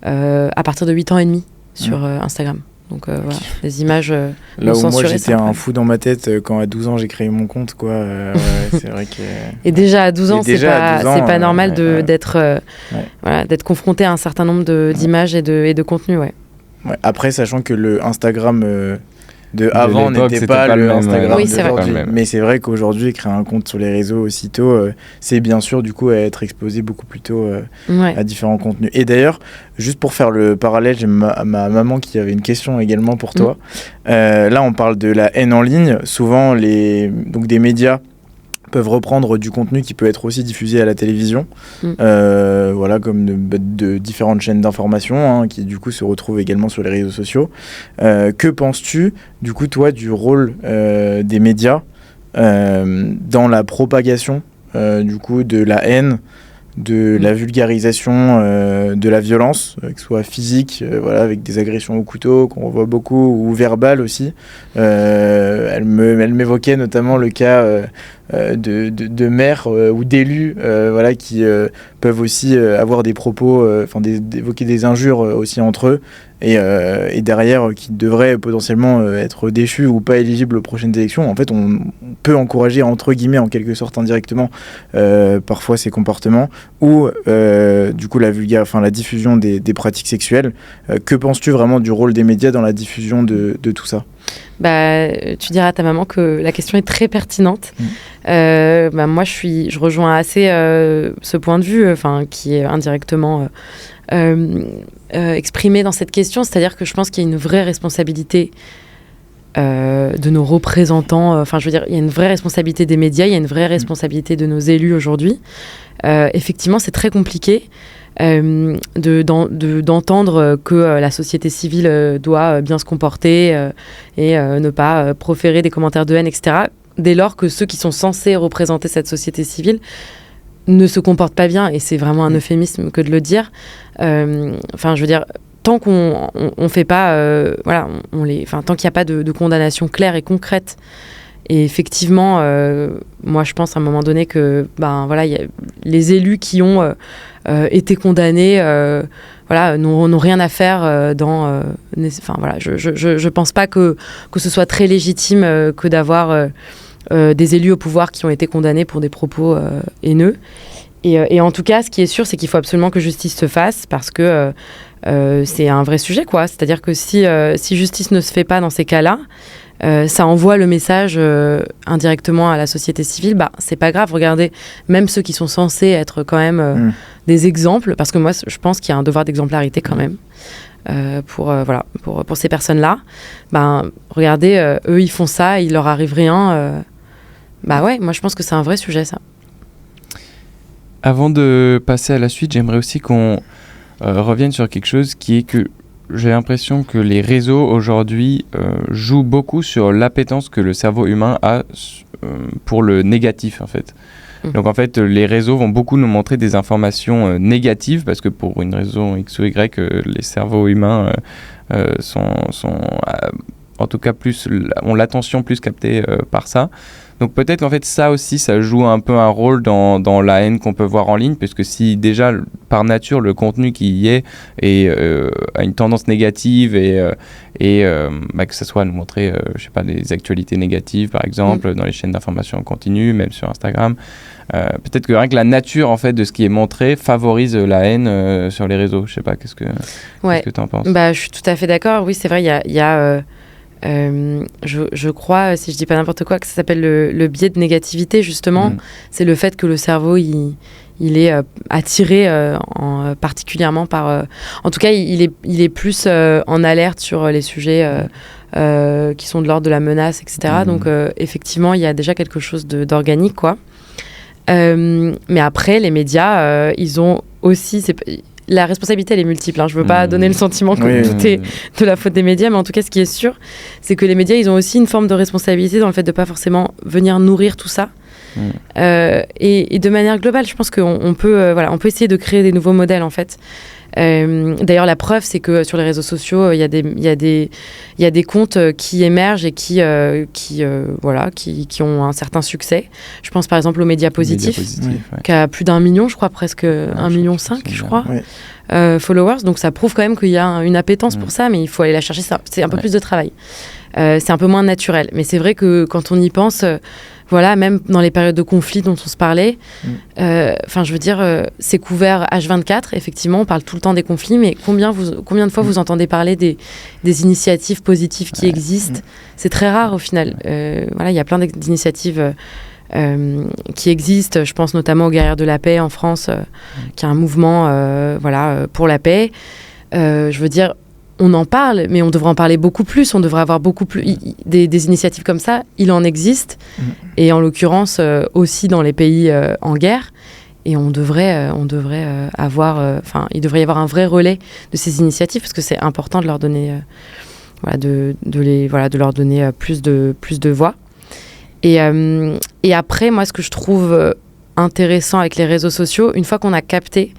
Speaker 1: à partir de 8 ans et demi sur Instagram. Donc voilà, les images
Speaker 2: là où moi j'étais un
Speaker 1: après.
Speaker 2: fou dans ma tête quand à 12 ans j'ai créé mon compte, quoi. Ouais, c'est vrai que...
Speaker 1: Et déjà à 12 ans, c'est pas normal d'être confronté à un certain nombre d'images et de contenus, ouais.
Speaker 2: Après, sachant que le Instagram de avant n'était pas le Instagram d'aujourd'hui. Mais c'est vrai qu'aujourd'hui, créer un compte sur les réseaux aussitôt, c'est bien sûr du coup être exposé beaucoup plus tôt à différents contenus. Et d'ailleurs, juste pour faire le parallèle, j'ai ma maman qui avait une question également pour toi. Là, on parle de la haine en ligne. Souvent, donc des médias peuvent reprendre du contenu qui peut être aussi diffusé à la télévision, voilà, comme de différentes chaînes d'information qui du coup se retrouvent également sur les réseaux sociaux. Que penses-tu du coup toi du rôle des médias dans la propagation du coup de la haine, de la vulgarisation de la violence, que ce soit physique, voilà, avec des agressions au couteau qu'on voit beaucoup, ou verbales aussi. Elle m'évoquait notamment le cas de maires ou d'élus voilà, qui peuvent aussi avoir des propos, d'évoquer des injures aussi entre eux, et derrière qui devraient potentiellement être déchus ou pas éligibles aux prochaines élections. En fait, on peut encourager, entre guillemets, en quelque sorte indirectement, parfois ces comportements, ou du coup la diffusion des pratiques sexuelles. Que penses-tu vraiment du rôle des médias dans la diffusion de tout ça ?
Speaker 1: Tu diras à ta maman que la question est très pertinente. Moi, je rejoins assez ce point de vue, qui est indirectement exprimé dans cette question. C'est-à-dire que je pense qu'il y a une vraie responsabilité de nos représentants. Il y a une vraie responsabilité des médias, il y a une vraie responsabilité de nos élus aujourd'hui. Effectivement, c'est très compliqué d'entendre que la société civile doit bien se comporter et ne pas proférer des commentaires de haine, etc. Dès lors que ceux qui sont censés représenter cette société civile ne se comportent pas bien, et c'est vraiment un euphémisme que de le dire. Tant qu'on fait pas, tant qu'il n'y a pas de condamnation claire et concrète. Et effectivement, moi je pense à un moment donné que y a les élus qui ont été condamnés n'ont rien à faire je pense pas que ce soit très légitime que d'avoir des élus au pouvoir qui ont été condamnés pour des propos haineux. Et en tout cas, ce qui est sûr, c'est qu'il faut absolument que justice se fasse, parce que c'est un vrai sujet, quoi. C'est-à-dire que si justice ne se fait pas dans ces cas-là, ça envoie le message indirectement à la société civile. C'est pas grave, regardez, même ceux qui sont censés être quand même des exemples, parce que moi je pense qu'il y a un devoir d'exemplarité quand même pour ces personnes-là. Regardez, eux ils font ça, il leur arrive rien. Moi je pense que c'est un vrai sujet, ça.
Speaker 3: Avant de passer à la suite, j'aimerais aussi qu'on revienne sur quelque chose qui est que j'ai l'impression que les réseaux aujourd'hui jouent beaucoup sur l'appétence que le cerveau humain a pour le négatif, en fait. Donc en fait, les réseaux vont beaucoup nous montrer des informations négatives, parce que pour une raison X ou Y, les cerveaux humains sont en tout cas ont l'attention plus captée par ça. Donc peut-être qu'en fait ça aussi, ça joue un peu un rôle dans la haine qu'on peut voir en ligne, puisque si déjà par nature le contenu qui y est a une tendance négative et que ce soit à nous montrer des actualités négatives par exemple dans les chaînes d'information en continu, même sur Instagram, peut-être que rien que la nature en fait de ce qui est montré favorise la haine sur les réseaux. Je sais pas, qu'est-ce que tu en penses?
Speaker 1: Je suis tout à fait d'accord. Oui, c'est vrai, il y a je crois, si je dis pas n'importe quoi, que ça s'appelle le biais de négativité, justement. C'est le fait que le cerveau il est attiré particulièrement par en tout cas il est plus en alerte sur les sujets qui sont de l'ordre de la menace, etc. Donc effectivement il y a déjà quelque chose d'organique, quoi. Mais après les médias ils ont aussi, la responsabilité, elle est multiple. Je veux pas donner le sentiment que tout est de la faute des médias, mais en tout cas, ce qui est sûr, c'est que les médias, ils ont aussi une forme de responsabilité dans le fait de pas forcément venir nourrir tout ça. Et de manière globale, je pense qu'on peut, on peut essayer de créer des nouveaux modèles, en fait. D'ailleurs, la preuve, c'est que sur les réseaux sociaux, il y a des comptes qui émergent et qui ont un certain succès. Je pense par exemple aux Médias Positifs, qui a plus d'1 million, je crois, presque 1,5 million, je crois, followers. Donc ça prouve quand même qu'il y a une appétence pour ça, mais il faut aller la chercher. C'est un peu plus de travail. C'est un peu moins naturel. Mais c'est vrai que quand on y pense... même dans les périodes de conflit dont on se parlait, je veux dire, c'est couvert H24, effectivement, on parle tout le temps des conflits, mais combien de fois vous entendez parler des initiatives positives qui existent ? C'est très rare au final. Il y a plein d'initiatives qui existent. Je pense notamment aux Guerrières de la Paix en France, qui est un mouvement pour la paix. Je veux dire, on en parle, mais on devrait en parler beaucoup plus. On devrait avoir beaucoup plus des initiatives comme ça. Il en existe, et en l'occurrence aussi dans les pays en guerre. Et on devrait avoir, il devrait y avoir un vrai relais de ces initiatives, parce que c'est important de leur donner, de leur donner plus de voix. Et après, moi, ce que je trouve intéressant avec les réseaux sociaux, une fois qu'on a capté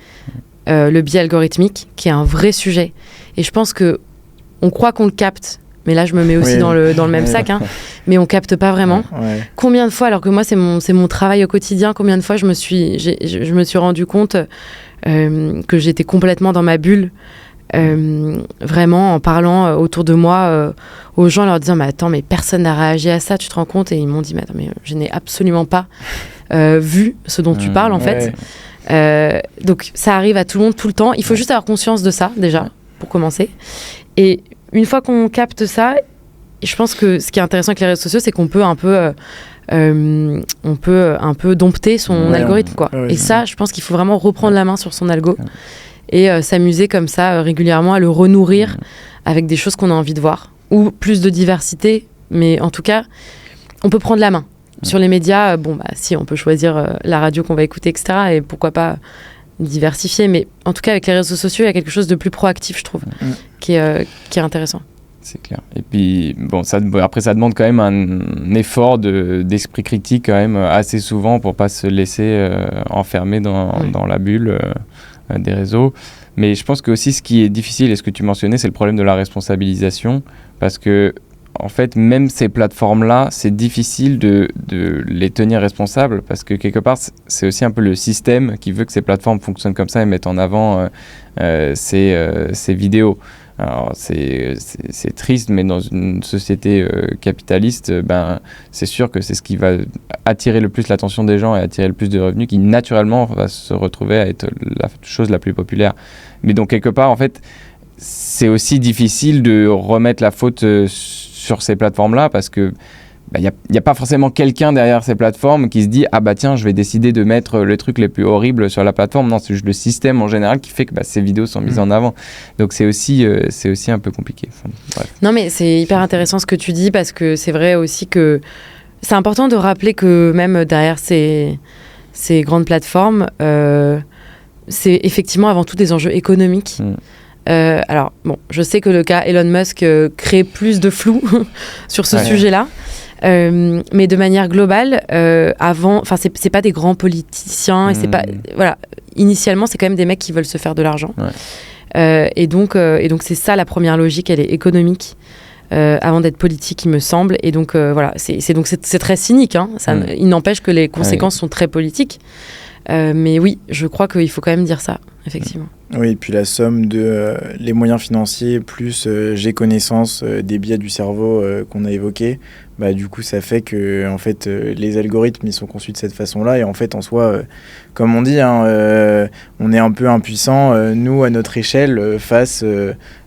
Speaker 1: le biais algorithmique, qui est un vrai sujet. Et je pense qu'on croit qu'on le capte, mais là je me mets aussi dans le même sac, mais on capte pas vraiment. Combien de fois, alors que moi c'est mon travail au quotidien, combien de fois je me suis rendu compte que j'étais complètement dans ma bulle, vraiment en parlant autour de moi aux gens, leur disant mais attends, mais personne n'a réagi à ça, tu te rends compte? Et ils m'ont dit mais attends, mais je n'ai absolument pas vu ce dont tu parles en fait. Donc ça arrive à tout le monde tout le temps. Il faut juste avoir conscience de ça déjà pour commencer. Et une fois qu'on capte ça, je pense que ce qui est intéressant avec les réseaux sociaux, c'est qu'on peut un peu dompter son algorithme, quoi. Et ça, je pense qu'il faut vraiment reprendre la main sur son algo et s'amuser comme ça régulièrement à le renourrir avec des choses qu'on a envie de voir, ou plus de diversité. Mais en tout cas, on peut prendre la main. Sur les médias, si, on peut choisir la radio qu'on va écouter, etc. Et pourquoi pas diversifier. Mais en tout cas, avec les réseaux sociaux, il y a quelque chose de plus proactif, je trouve, qui est intéressant.
Speaker 3: C'est clair. Et puis, après, ça demande quand même un effort d'esprit critique quand même assez souvent pour pas se laisser enfermer dans la bulle des réseaux. Mais je pense que aussi, ce qui est difficile, et ce que tu mentionnais, c'est le problème de la responsabilisation. Parce que en fait, même ces plateformes-là, c'est difficile de les tenir responsables, parce que quelque part, c'est aussi un peu le système qui veut que ces plateformes fonctionnent comme ça et mettent en avant ces vidéos. Alors, c'est triste, mais dans une société capitaliste, c'est sûr que c'est ce qui va attirer le plus l'attention des gens et attirer le plus de revenus, qui naturellement va se retrouver à être la chose la plus populaire. Mais donc, quelque part, en fait, c'est aussi difficile de remettre la faute sur ces plateformes-là, parce que y a pas forcément quelqu'un derrière ces plateformes qui se dit « Ah bah tiens, je vais décider de mettre les trucs les plus horribles sur la plateforme ». Non, c'est juste le système en général qui fait que ces vidéos sont mises en avant. Donc c'est aussi un peu compliqué. Enfin, bref.
Speaker 1: Non, mais c'est hyper intéressant ce que tu dis, parce que c'est vrai aussi que c'est important de rappeler que même derrière ces grandes plateformes, c'est effectivement avant tout des enjeux économiques. Alors, je sais que le cas Elon Musk crée plus de flou sur ce sujet-là, mais de manière globale, c'est pas des grands politiciens, et c'est pas, initialement, c'est quand même des mecs qui veulent se faire de l'argent. Et donc, c'est ça la première logique, elle est économique. Avant d'être politique, il me semble. Et donc, c'est très cynique. Il n'empêche que les conséquences sont très politiques. Mais oui, je crois qu'il faut quand même dire ça, effectivement.
Speaker 2: Oui, et puis la somme de les moyens financiers plus j'ai connaissance des biais du cerveau qu'on a évoqués, du coup ça fait que en fait les algorithmes ils sont conçus de cette façon-là, et en fait en soi comme on dit on est un peu impuissant nous à notre échelle face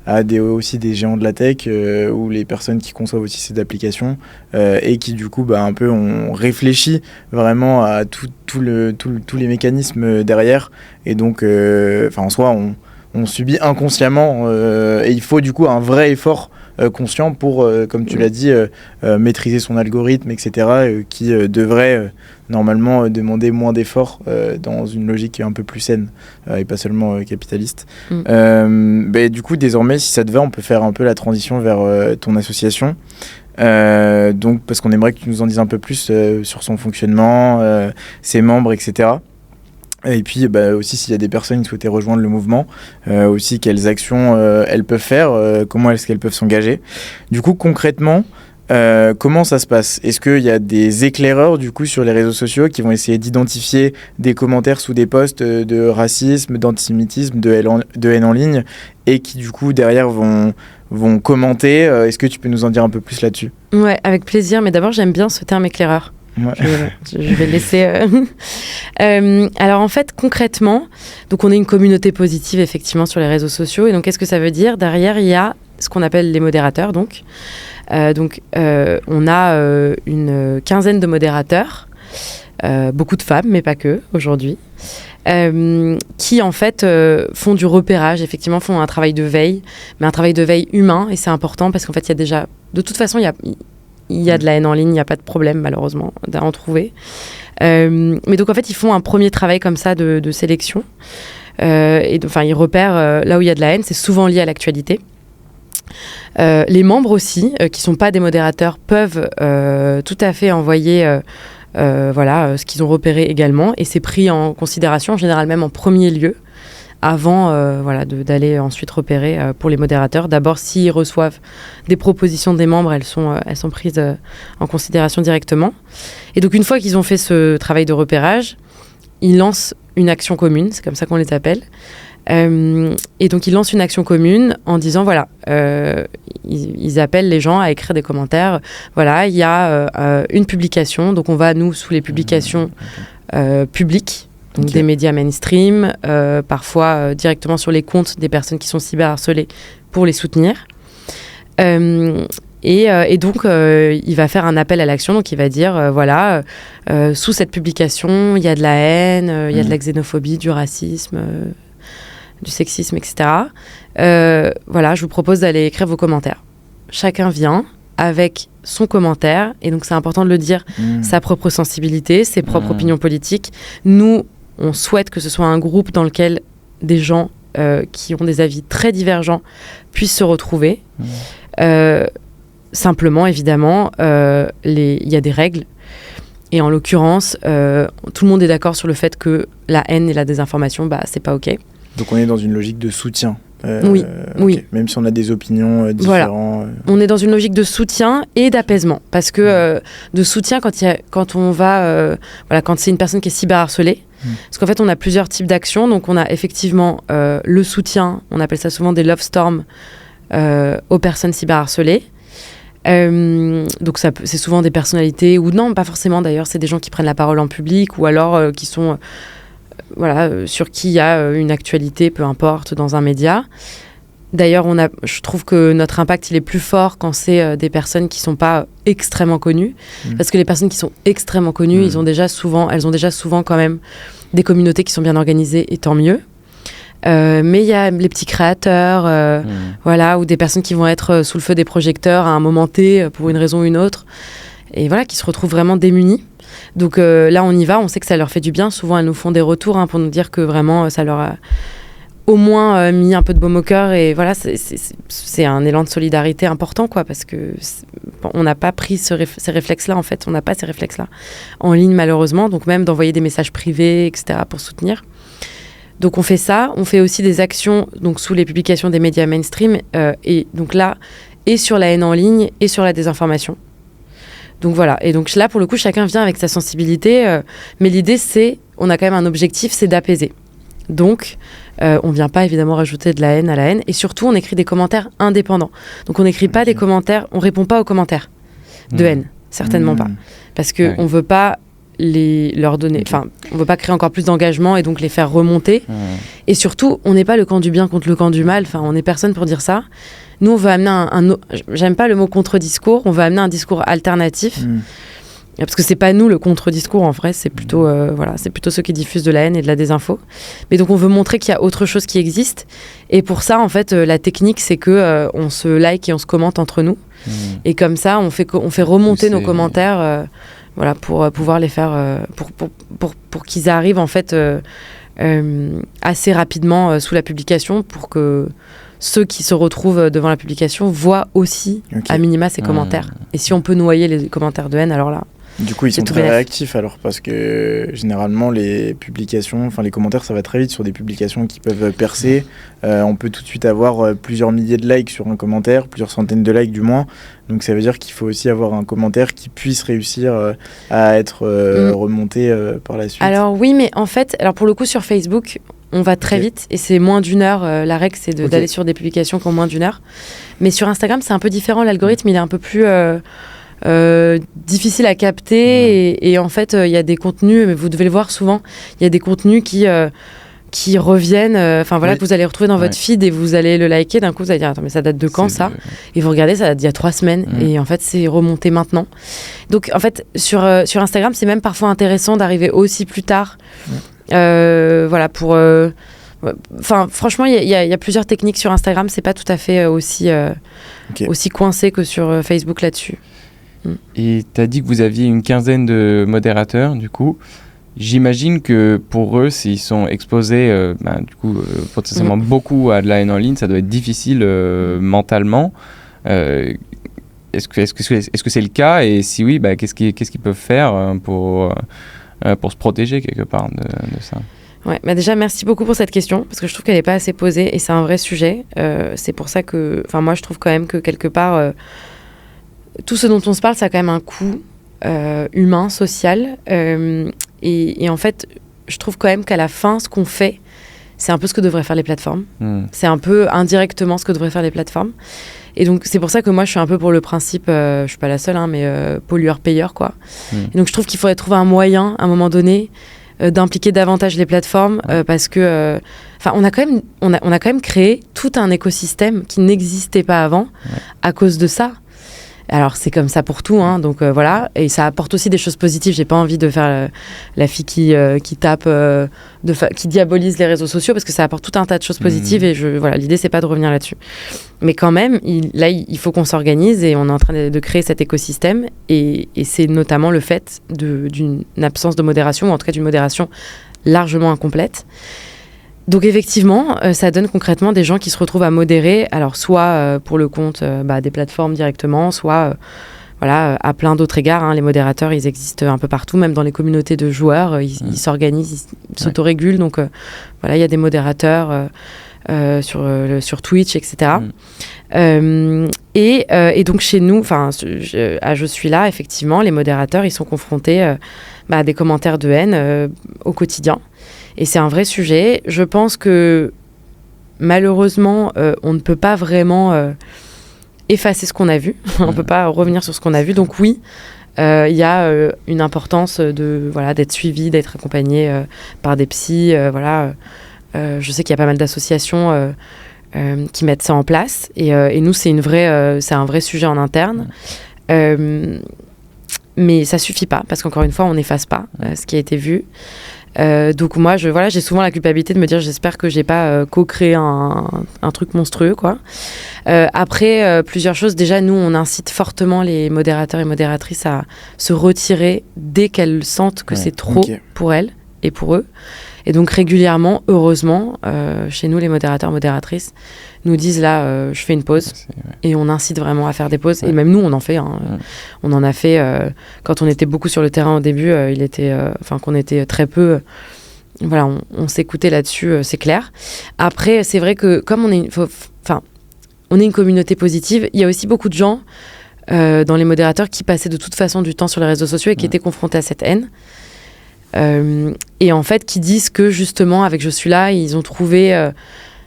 Speaker 2: à aussi des géants de la tech ou les personnes qui conçoivent aussi ces applications et qui du coup un peu on réfléchit vraiment à tous les mécanismes derrière, et donc en soi on subit inconsciemment et il faut du coup un vrai effort conscient pour, comme tu l'as dit, maîtriser son algorithme, etc., qui devrait normalement demander moins d'efforts dans une logique un peu plus saine et pas seulement capitaliste. Du coup, désormais, si ça te va, on peut faire un peu la transition vers ton association. Donc, parce qu'on aimerait que tu nous en dises un peu plus sur son fonctionnement, ses membres, etc. Et puis aussi s'il y a des personnes qui souhaitaient rejoindre le mouvement, aussi quelles actions elles peuvent faire, comment est-ce qu'elles peuvent s'engager. Du coup, concrètement, comment ça se passe ? Est-ce qu'il y a des éclaireurs du coup sur les réseaux sociaux qui vont essayer d'identifier des commentaires sous des posts de racisme, d'antisémitisme, de haine en ligne, et qui du coup derrière vont commenter ? Est-ce que tu peux nous en dire un peu plus là-dessus ?
Speaker 1: Ouais, avec plaisir, mais d'abord j'aime bien ce terme éclaireur. Ouais. Je vais laisser. Alors en fait, concrètement, donc on est une communauté positive effectivement sur les réseaux sociaux. Et donc qu'est-ce que ça veut dire ? Derrière, il y a ce qu'on appelle les modérateurs. Donc on a une quinzaine de modérateurs, beaucoup de femmes, mais pas que aujourd'hui, qui en fait font du repérage, effectivement font un travail de veille, mais un travail de veille humain. Et c'est important parce qu'en fait, il y a déjà, de toute façon, il y a de la haine en ligne, il n'y a pas de problème malheureusement d'en trouver. Mais donc en fait, ils font un premier travail comme ça de sélection. Ils repèrent là où il y a de la haine, c'est souvent lié à l'actualité. Les membres aussi, qui ne sont pas des modérateurs, peuvent tout à fait envoyer ce qu'ils ont repéré également. Et c'est pris en considération, en général même en premier lieu, avant d'aller ensuite repérer pour les modérateurs. D'abord, s'ils reçoivent des propositions des membres, elles sont prises en considération directement. Et donc, une fois qu'ils ont fait ce travail de repérage, ils lancent une action commune, c'est comme ça qu'on les appelle. Et donc, ils lancent une action commune en disant, ils appellent les gens à écrire des commentaires. Voilà, il y a une publication, donc on va, nous, sous les publications publiques, donc des médias mainstream, parfois directement sur les comptes des personnes qui sont cyberharcelées pour les soutenir. Et donc, il va faire un appel à l'action. Donc, il va dire, sous cette publication, il y a de la haine, il y a de la xénophobie, du racisme, du sexisme, etc. Je vous propose d'aller écrire vos commentaires. Chacun vient avec son commentaire. Et donc, c'est important de le dire, sa propre sensibilité, ses propres opinions politiques. Nous, on souhaite que ce soit un groupe dans lequel des gens qui ont des avis très divergents puissent se retrouver. Simplement, évidemment, il y a des règles. Et en l'occurrence, tout le monde est d'accord sur le fait que la haine et la désinformation, c'est pas OK.
Speaker 2: Donc on est dans une logique de soutien.
Speaker 1: Oui.
Speaker 2: Même si on a des opinions différentes.
Speaker 1: On est dans une logique de soutien et d'apaisement. Parce que de soutien, quand c'est une personne qui est cyberharcelée, parce qu'en fait, on a plusieurs types d'actions. Donc, on a effectivement le soutien, on appelle ça souvent des love storms aux personnes cyberharcelées. Donc, c'est souvent des personnalités, ou non, pas forcément d'ailleurs, c'est des gens qui prennent la parole en public, ou alors qui sont, sur qui il y a une actualité, peu importe, dans un média. D'ailleurs, je trouve que notre impact, il est plus fort quand c'est des personnes qui ne sont pas extrêmement connues. Parce que les personnes qui sont extrêmement connues, elles ont déjà souvent quand même des communautés qui sont bien organisées, et tant mieux. Mais il y a les petits créateurs, ou des personnes qui vont être sous le feu des projecteurs à un moment T, pour une raison ou une autre, et qui se retrouvent vraiment démunis. Donc là, on y va, on sait que ça leur fait du bien. Souvent, elles nous font des retours pour nous dire que vraiment, ça leur a au moins mis un peu de baume au cœur, et c'est un élan de solidarité important, parce que on n'a pas pris ces réflexes-là, en fait, on n'a pas ces réflexes-là en ligne, malheureusement, donc même d'envoyer des messages privés, etc., pour soutenir. Donc on fait ça, on fait aussi des actions donc sous les publications des médias mainstream, et donc là, et sur la haine en ligne, et sur la désinformation. Donc voilà, et donc là, pour le coup, chacun vient avec sa sensibilité, mais l'idée, on a quand même un objectif, c'est d'apaiser. Donc, on ne vient pas évidemment rajouter de la haine à la haine. Et surtout, on écrit des commentaires indépendants. Donc, on n'écrit pas des commentaires, on ne répond pas aux commentaires de haine. Certainement pas. Parce qu'on ne veut pas leur donner... Enfin, on ne veut pas créer encore plus d'engagement et donc les faire remonter. Et surtout, on n'est pas le camp du bien contre le camp du mal. Enfin, on n'est personne pour dire ça. Nous, on veut amener j'aime pas le mot contre-discours. On veut amener un discours alternatif parce que c'est pas nous le contre-discours en vrai, c'est plutôt c'est plutôt ceux qui diffusent de la haine et de la désinfo. Mais donc on veut montrer qu'il y a autre chose qui existe, et pour ça en fait la technique c'est que on se like et on se commente entre nous, et comme ça on fait remonter nos commentaires pour pouvoir les faire pour qu'ils arrivent en fait assez rapidement sous la publication, pour que ceux qui se retrouvent devant la publication voient aussi à minima ces commentaires. Et si on peut noyer les commentaires de haine, alors là,
Speaker 2: du coup, ils sont très réactifs alors, parce que généralement les publications, les commentaires, ça va très vite sur des publications qui peuvent percer. On peut tout de suite avoir plusieurs milliers de likes sur un commentaire, plusieurs centaines de likes du moins. Donc ça veut dire qu'il faut aussi avoir un commentaire qui puisse réussir à être remonté par la suite.
Speaker 1: Alors oui, mais en fait, pour le coup sur Facebook, on va très vite et c'est moins d'1 heure. La règle, c'est d'aller sur des publications qui ont moins d'1 heure. Mais sur Instagram, c'est un peu différent. L'algorithme, il est un peu plus difficile à capter. Et en fait, il y a des contenus, mais vous devez le voir souvent, il y a des contenus qui reviennent, que vous allez retrouver dans votre feed et vous allez le liker. D'un coup, vous allez dire, attends, mais ça date de quand ça ? Et vous regardez, ça date d'il y a 3 semaines. Et en fait, c'est remonté maintenant. Donc, en fait, sur Instagram, c'est même parfois intéressant d'arriver aussi plus tard. Franchement, il y a plusieurs techniques sur Instagram. C'est pas tout à fait aussi coincé que sur Facebook là-dessus.
Speaker 3: Et tu as dit que vous aviez une quinzaine de modérateurs, du coup. J'imagine que pour eux, s'ils sont exposés potentiellement beaucoup à de la haine en ligne, ça doit être difficile mentalement. Est-ce que c'est le cas ? Et si oui, qu'est-ce qu'ils peuvent faire pour se protéger quelque part de ça ?
Speaker 1: Ouais, déjà, merci beaucoup pour cette question, parce que je trouve qu'elle n'est pas assez posée et c'est un vrai sujet. C'est pour ça que, moi, je trouve quand même que quelque part, tout ce dont on se parle, ça a quand même un coût humain, social. Et en fait, je trouve quand même qu'à la fin, ce qu'on fait, c'est un peu ce que devraient faire les plateformes. C'est un peu indirectement ce que devraient faire les plateformes. Et donc, c'est pour ça que moi, je suis un peu pour le principe, je ne suis pas la seule, mais pollueur-payeur, quoi. Et donc, je trouve qu'il faudrait trouver un moyen, à un moment donné, d'impliquer davantage les plateformes, parce que on a quand même créé tout un écosystème qui n'existait pas avant à cause de ça. Alors c'est comme ça pour tout, donc voilà, et ça apporte aussi des choses positives. J'ai pas envie de faire la fille qui tape, qui diabolise les réseaux sociaux, parce que ça apporte tout un tas de choses positives, et l'idée c'est pas de revenir là-dessus. Mais quand même, il faut qu'on s'organise, et on est en train de créer cet écosystème, et c'est notamment le fait d'une absence de modération, ou en tout cas d'une modération largement incomplète. Donc effectivement, ça donne concrètement des gens qui se retrouvent à modérer, alors soit pour le compte des plateformes directement, soit à plein d'autres égards. Les modérateurs, ils existent un peu partout, même dans les communautés de joueurs, ils s'organisent, ils s'autorégulent. Donc il y a des modérateurs sur Twitch, etc. Et donc chez nous, Je suis là, effectivement, les modérateurs, ils sont confrontés à des commentaires de haine au quotidien. Et c'est un vrai sujet. Je pense que malheureusement, on ne peut pas vraiment effacer ce qu'on a vu. On ne peut pas revenir sur ce qu'on a vu. Donc oui, il y a une importance d'être suivi, d'être accompagné par des psys. Je sais qu'il y a pas mal d'associations qui mettent ça en place. Et nous, c'est un vrai sujet en interne. Mais ça suffit pas, parce qu'encore une fois, on n'efface pas ce qui a été vu. Donc moi, j'ai souvent la culpabilité de me dire, j'espère que j'ai pas co-créé un truc monstrueux, quoi. Après, plusieurs choses. Déjà, nous, on incite fortement les modérateurs et modératrices à se retirer dès qu'elles sentent que c'est trop pour elles et pour eux. Et donc régulièrement, heureusement, chez nous, les modérateurs, modératrices nous disent là, je fais une pause. Et on incite vraiment à faire des pauses. Et même nous, on en fait. On en a fait quand on était beaucoup sur le terrain au début. Qu'on était très peu. On s'écoutait là-dessus, c'est clair. Après, c'est vrai que comme on est une communauté positive, il y a aussi beaucoup de gens dans les modérateurs qui passaient de toute façon du temps sur les réseaux sociaux et qui étaient confrontés à cette haine. Et en fait, qui disent que justement, avec Je suis là, ils ont trouvé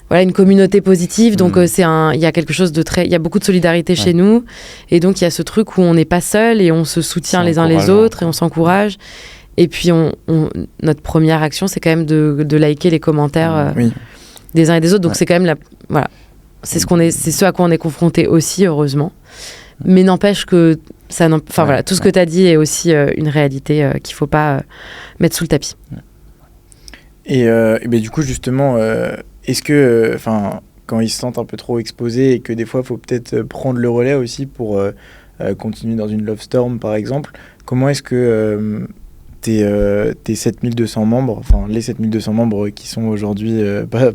Speaker 1: une communauté positive. Donc, il y a quelque chose de il y a beaucoup de solidarité chez nous. Et donc, il y a ce truc où on n'est pas seul et on se soutient les uns les autres et on s'encourage. Et puis, notre première action, c'est quand même de liker les commentaires des uns et des autres. Donc, c'est quand même c'est ce à quoi on est confronté aussi, heureusement. Mais n'empêche que ça, voilà, tout ce que tu as dit est aussi une réalité qu'il faut pas mettre sous le tapis.
Speaker 2: Et ben, du coup, justement, est-ce que, quand ils se sentent un peu trop exposés et que des fois, il faut peut-être prendre le relais aussi pour continuer dans une love storm, par exemple, comment est-ce que tes 7200 membres, les 7200 membres qui sont aujourd'hui,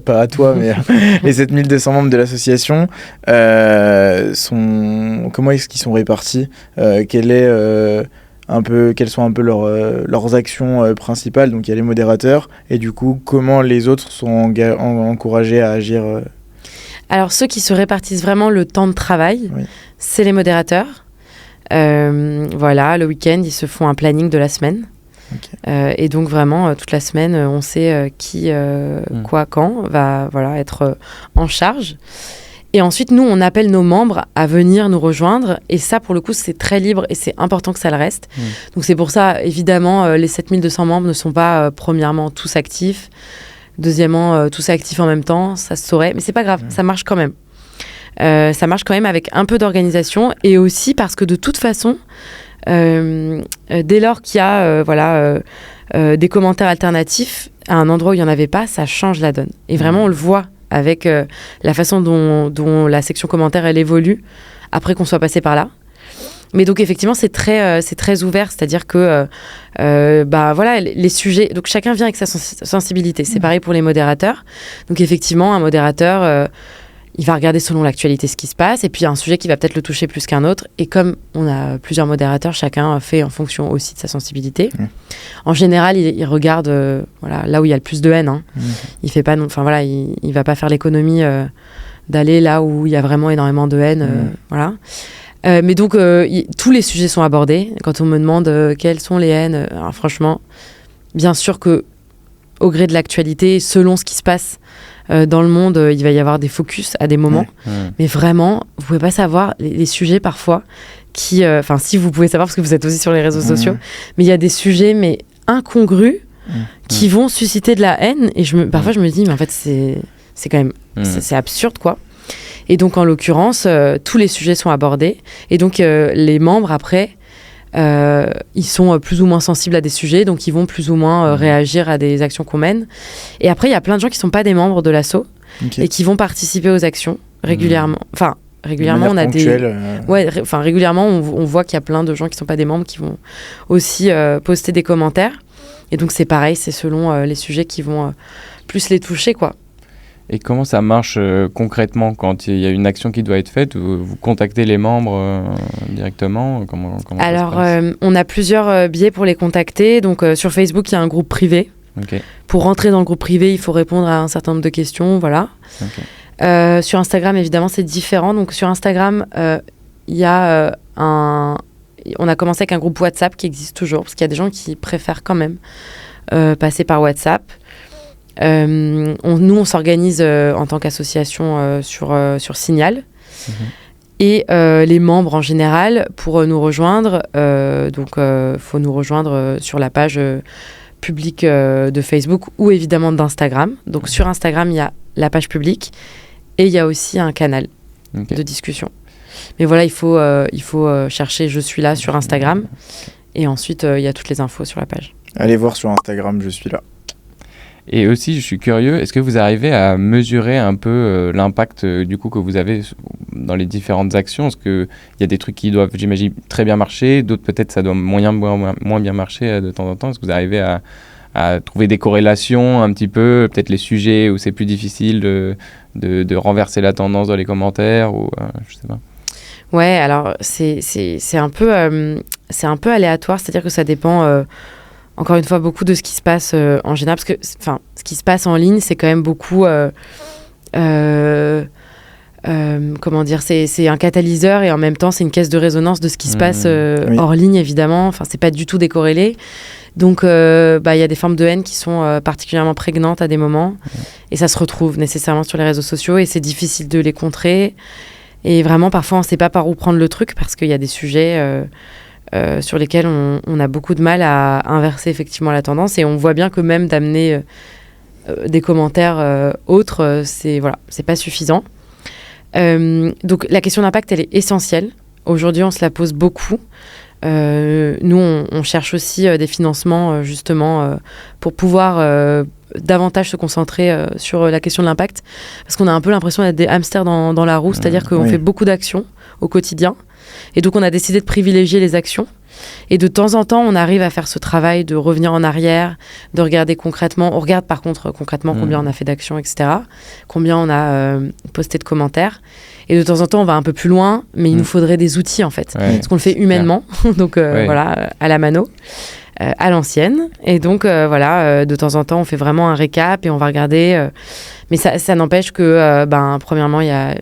Speaker 2: pas à toi, mais les 7200 membres de l'association, comment est-ce qu'ils sont répartis, quelles sont un peu leurs actions principales. Donc il y a les modérateurs, et du coup, comment les autres sont encouragés à agir
Speaker 1: Alors, ceux qui se répartissent vraiment le temps de travail, c'est les modérateurs. Voilà, le week-end, ils se font un planning de la semaine. Okay. Et donc vraiment toute la semaine on sait qui, quoi, quand va être en charge. Et ensuite nous on appelle nos membres à venir nous rejoindre, et ça pour le coup c'est très libre et c'est important que ça le reste. Donc c'est pour ça évidemment les 7200 membres ne sont pas premièrement tous actifs, deuxièmement tous actifs en même temps, ça se saurait, mais c'est pas grave, ça marche quand même. Ça marche quand même avec un peu d'organisation, et aussi parce que de toute façon dès lors qu'il y a des commentaires alternatifs à un endroit où il n'y en avait pas, ça change la donne. Et vraiment, on le voit avec la façon dont la section commentaires elle évolue après qu'on soit passé par là. Mais donc effectivement, c'est très ouvert, c'est-à-dire que les sujets. Donc chacun vient avec sa sensibilité. C'est pareil pour les modérateurs. Donc effectivement, un modérateur. Il va regarder selon l'actualité ce qui se passe, et puis il y a un sujet qui va peut-être le toucher plus qu'un autre. Et comme on a plusieurs modérateurs, chacun fait en fonction aussi de sa sensibilité. En général, il regarde là où il y a le plus de haine. Il fait pas, il va pas faire l'économie d'aller là où il y a vraiment énormément de haine. Mais donc tous les sujets sont abordés. Quand on me demande quelles sont les haines, alors franchement, bien sûr que au gré de l'actualité, selon ce qui se passe dans le monde, il va y avoir des focus à des moments. Mais vraiment, vous pouvez pas savoir les sujets parfois qui... si vous pouvez savoir parce que vous êtes aussi sur les réseaux sociaux, mais il y a des sujets mais incongrus qui vont susciter de la haine. Et parfois, je me dis, mais en fait, c'est quand même... C'est absurde, quoi. Et donc, en l'occurrence, tous les sujets sont abordés. Et donc, les membres, après... ils sont plus ou moins sensibles à des sujets, donc ils vont plus ou moins réagir à des actions qu'on mène. Et après, il y a plein de gens qui ne sont pas des membres de l'asso et qui vont participer aux actions régulièrement. Régulièrement, on a régulièrement, on voit qu'il y a plein de gens qui ne sont pas des membres qui vont aussi poster des commentaires. Et donc, c'est pareil, c'est selon les sujets qui vont plus les toucher, quoi.
Speaker 3: Et comment ça marche concrètement quand il y a une action qui doit être faite? Vous contactez les membres directement? Comment
Speaker 1: Alors, on a plusieurs biais pour les contacter. Donc, sur Facebook, il y a un groupe privé.
Speaker 3: Okay.
Speaker 1: Pour rentrer dans le groupe privé, il faut répondre à un certain nombre de questions. Voilà. Okay. Sur Instagram, évidemment, c'est différent. Donc, sur Instagram, il y a on a commencé avec un groupe WhatsApp qui existe toujours, parce qu'il y a des gens qui préfèrent quand même passer par WhatsApp. Nous, on s'organise en tant qu'association sur Signal. Et les membres, en général, pour nous rejoindre, faut nous rejoindre sur la page publique de Facebook ou évidemment d'Instagram. Donc, sur Instagram, il y a la page publique et il y a aussi un canal de discussion. Mais voilà, il faut chercher « Je suis là » sur Instagram. Et ensuite, il y a toutes les infos sur la page.
Speaker 2: Allez voir sur Instagram « Je suis là ».
Speaker 3: Et aussi, je suis curieux, est-ce que vous arrivez à mesurer un peu l'impact du coup que vous avez dans les différentes actions? Est-ce qu'il y a des trucs qui doivent, j'imagine, très bien marcher, d'autres peut-être ça doit moins bien marcher de temps en temps? Est-ce que vous arrivez à trouver des corrélations un petit peu, peut-être les sujets où c'est plus difficile de renverser la tendance dans les commentaires ou je sais pas.
Speaker 1: Ouais, alors c'est un peu aléatoire, c'est-à-dire que ça dépend... encore une fois, beaucoup de ce qui se passe en général, parce que ce qui se passe en ligne, c'est quand même beaucoup... comment dire, c'est un catalyseur et en même temps, c'est une caisse de résonance de ce qui se passe hors ligne, évidemment. Enfin, c'est pas du tout décorrélé. Donc, y a des formes de haine qui sont particulièrement prégnantes à des moments. Et ça se retrouve nécessairement sur les réseaux sociaux et c'est difficile de les contrer. Et vraiment, parfois, on ne sait pas par où prendre le truc parce qu'il y a des sujets... sur lesquels on a beaucoup de mal à inverser effectivement la tendance, et on voit bien que même d'amener des commentaires autres, c'est pas suffisant. Donc la question d'impact, elle est essentielle. Aujourd'hui, on se la pose beaucoup. Nous, on cherche aussi des financements justement pour pouvoir davantage se concentrer sur la question de l'impact, parce qu'on a un peu l'impression d'être des hamsters dans la roue, c'est-à-dire qu'on fait beaucoup d'actions au quotidien, et donc on a décidé de privilégier les actions. Et de temps en temps, on arrive à faire ce travail de revenir en arrière, de regarder concrètement. On regarde par contre concrètement combien on a fait d'actions, etc. Combien on a posté de commentaires. Et de temps en temps, on va un peu plus loin, mais il nous faudrait des outils en fait. Parce qu'on le fait humainement, donc voilà, à la mano, à l'ancienne. Et donc de temps en temps, on fait vraiment un récap et on va regarder. Mais ça n'empêche que, premièrement, il y a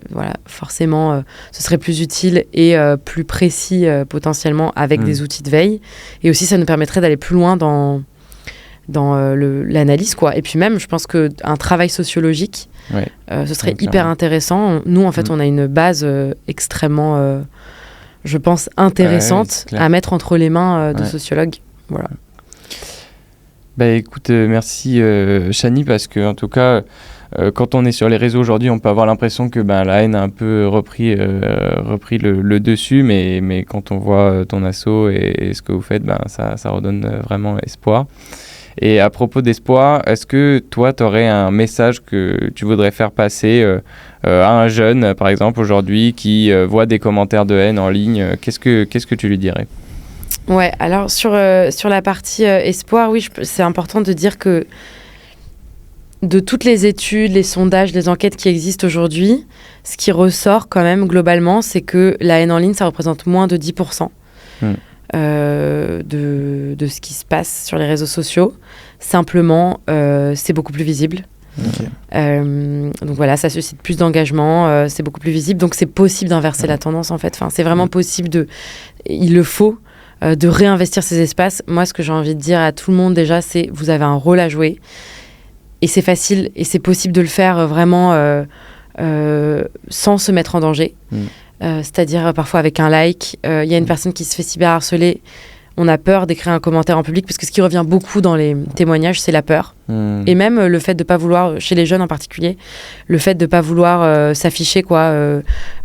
Speaker 1: forcément, ce serait plus utile et plus précis potentiellement avec des outils de veille. Et aussi, ça nous permettrait d'aller plus loin dans l'analyse, quoi. Et puis même, je pense qu'un travail sociologique, ce serait hyper intéressant. Nous, en fait, on a une base extrêmement, je pense, intéressante à mettre entre les mains de sociologues. Voilà.
Speaker 3: Bah écoute, merci Chani, parce que en tout cas, quand on est sur les réseaux aujourd'hui, on peut avoir l'impression que la haine a un peu repris le dessus, mais quand on voit ton asso et ce que vous faites, ça redonne vraiment espoir. Et à propos d'espoir, est-ce que toi, tu aurais un message que tu voudrais faire passer à un jeune, par exemple, aujourd'hui, qui voit des commentaires de haine en ligne? Qu'est-ce que tu lui dirais?
Speaker 1: Ouais, alors sur la partie espoir, oui, c'est important de dire que de toutes les études, les sondages, les enquêtes qui existent aujourd'hui, ce qui ressort quand même globalement, c'est que la haine en ligne, ça représente moins de 10% de ce qui se passe sur les réseaux sociaux. Simplement, c'est beaucoup plus visible. Donc voilà, ça suscite plus d'engagement, c'est beaucoup plus visible. Donc c'est possible d'inverser la tendance en fait. Enfin, c'est vraiment possible il le faut, de réinvestir ces espaces. Moi, ce que j'ai envie de dire à tout le monde déjà, c'est vous avez un rôle à jouer. Et c'est facile et c'est possible de le faire vraiment sans se mettre en danger. C'est-à-dire parfois avec un like. Il y a une personne qui se fait cyberharceler. On a peur d'écrire un commentaire en public parce que ce qui revient beaucoup dans les témoignages, c'est la peur. Et même le fait de ne pas vouloir, chez les jeunes en particulier, le fait de ne pas vouloir s'afficher,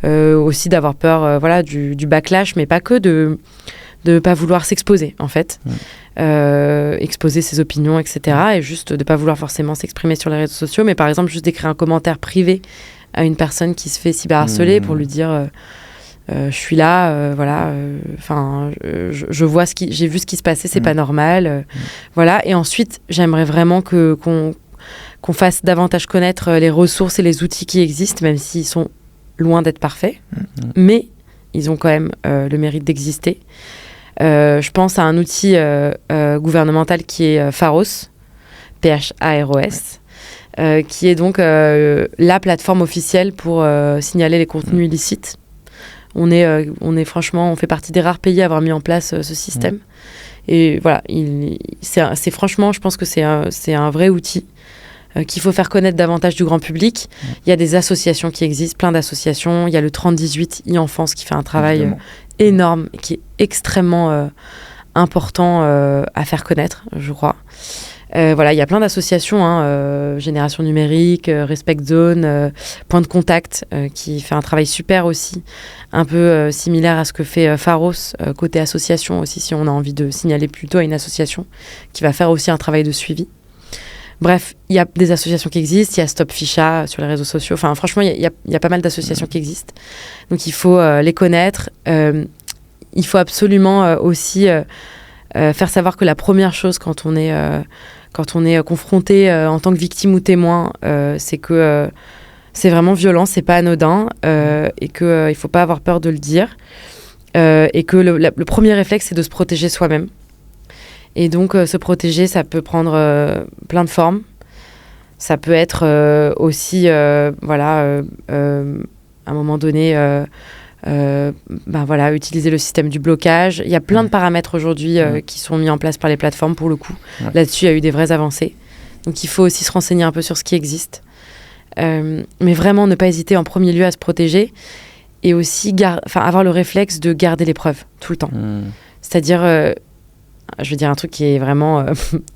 Speaker 1: aussi d'avoir peur du backlash, mais pas que de ne pas vouloir s'exposer, en fait. Exposer ses opinions, etc. Et juste de ne pas vouloir forcément s'exprimer sur les réseaux sociaux, mais par exemple, juste d'écrire un commentaire privé à une personne qui se fait cyberharceler pour lui dire je suis là, je vois j'ai vu ce qui se passait, c'est pas normal. Voilà. Et ensuite, j'aimerais vraiment qu'on fasse davantage connaître les ressources et les outils qui existent, même s'ils sont loin d'être parfaits. Mais ils ont quand même le mérite d'exister. Je pense à un outil gouvernemental qui est Pharos, PHAROS, qui est donc la plateforme officielle pour signaler les contenus illicites. On est franchement, on fait partie des rares pays à avoir mis en place ce système. Et voilà, c'est franchement, je pense que c'est un vrai outil qu'il faut faire connaître davantage du grand public. Il y a des associations qui existent, plein d'associations. Il y a le 3018 e-enfance qui fait un travail énorme, qui est extrêmement important à faire connaître, je crois. Il y a plein d'associations, Génération Numérique, Respect Zone, Point de Contact, qui fait un travail super aussi, un peu similaire à ce que fait Pharos, côté association aussi, si on a envie de signaler plutôt à une association, qui va faire aussi un travail de suivi. Bref, il y a des associations qui existent, il y a Stop Ficha sur les réseaux sociaux, enfin franchement, il y a pas mal d'associations qui existent. Donc il faut les connaître. Il faut absolument aussi faire savoir que la première chose quand on est confronté en tant que victime ou témoin, c'est que c'est vraiment violent, c'est pas anodin, et qu'il ne faut pas avoir peur de le dire. Et que le premier réflexe, c'est de se protéger soi-même. Et donc, se protéger, ça peut prendre plein de formes. Ça peut être aussi, à un moment donné, utiliser le système du blocage. Il y a plein de paramètres aujourd'hui qui sont mis en place par les plateformes, pour le coup. Là-dessus, il y a eu des vraies avancées. Donc, il faut aussi se renseigner un peu sur ce qui existe. Mais vraiment, ne pas hésiter en premier lieu à se protéger. Et aussi, avoir le réflexe de garder les preuves tout le temps. C'est-à-dire... je vais dire un truc qui est vraiment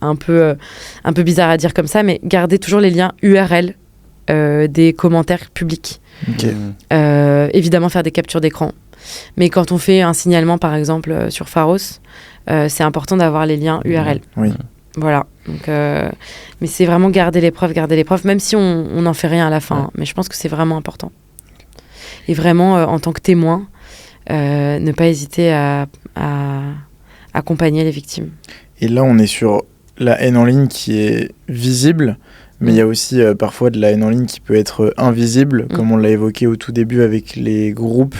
Speaker 1: un peu bizarre à dire comme ça, mais gardez toujours les liens URL des commentaires publics. Évidemment, faire des captures d'écran. Mais quand on fait un signalement, par exemple, sur Pharos, c'est important d'avoir les liens URL.
Speaker 2: Oui.
Speaker 1: Voilà. Donc, mais c'est vraiment garder les preuves, même si on n'en fait rien à la fin. Hein. Mais je pense que c'est vraiment important. Et vraiment, en tant que témoin, ne pas hésiter à accompagner les victimes.
Speaker 2: Et là, on est sur la haine en ligne qui est visible, mais il y a aussi parfois de la haine en ligne qui peut être invisible, comme on l'a évoqué au tout début avec les groupes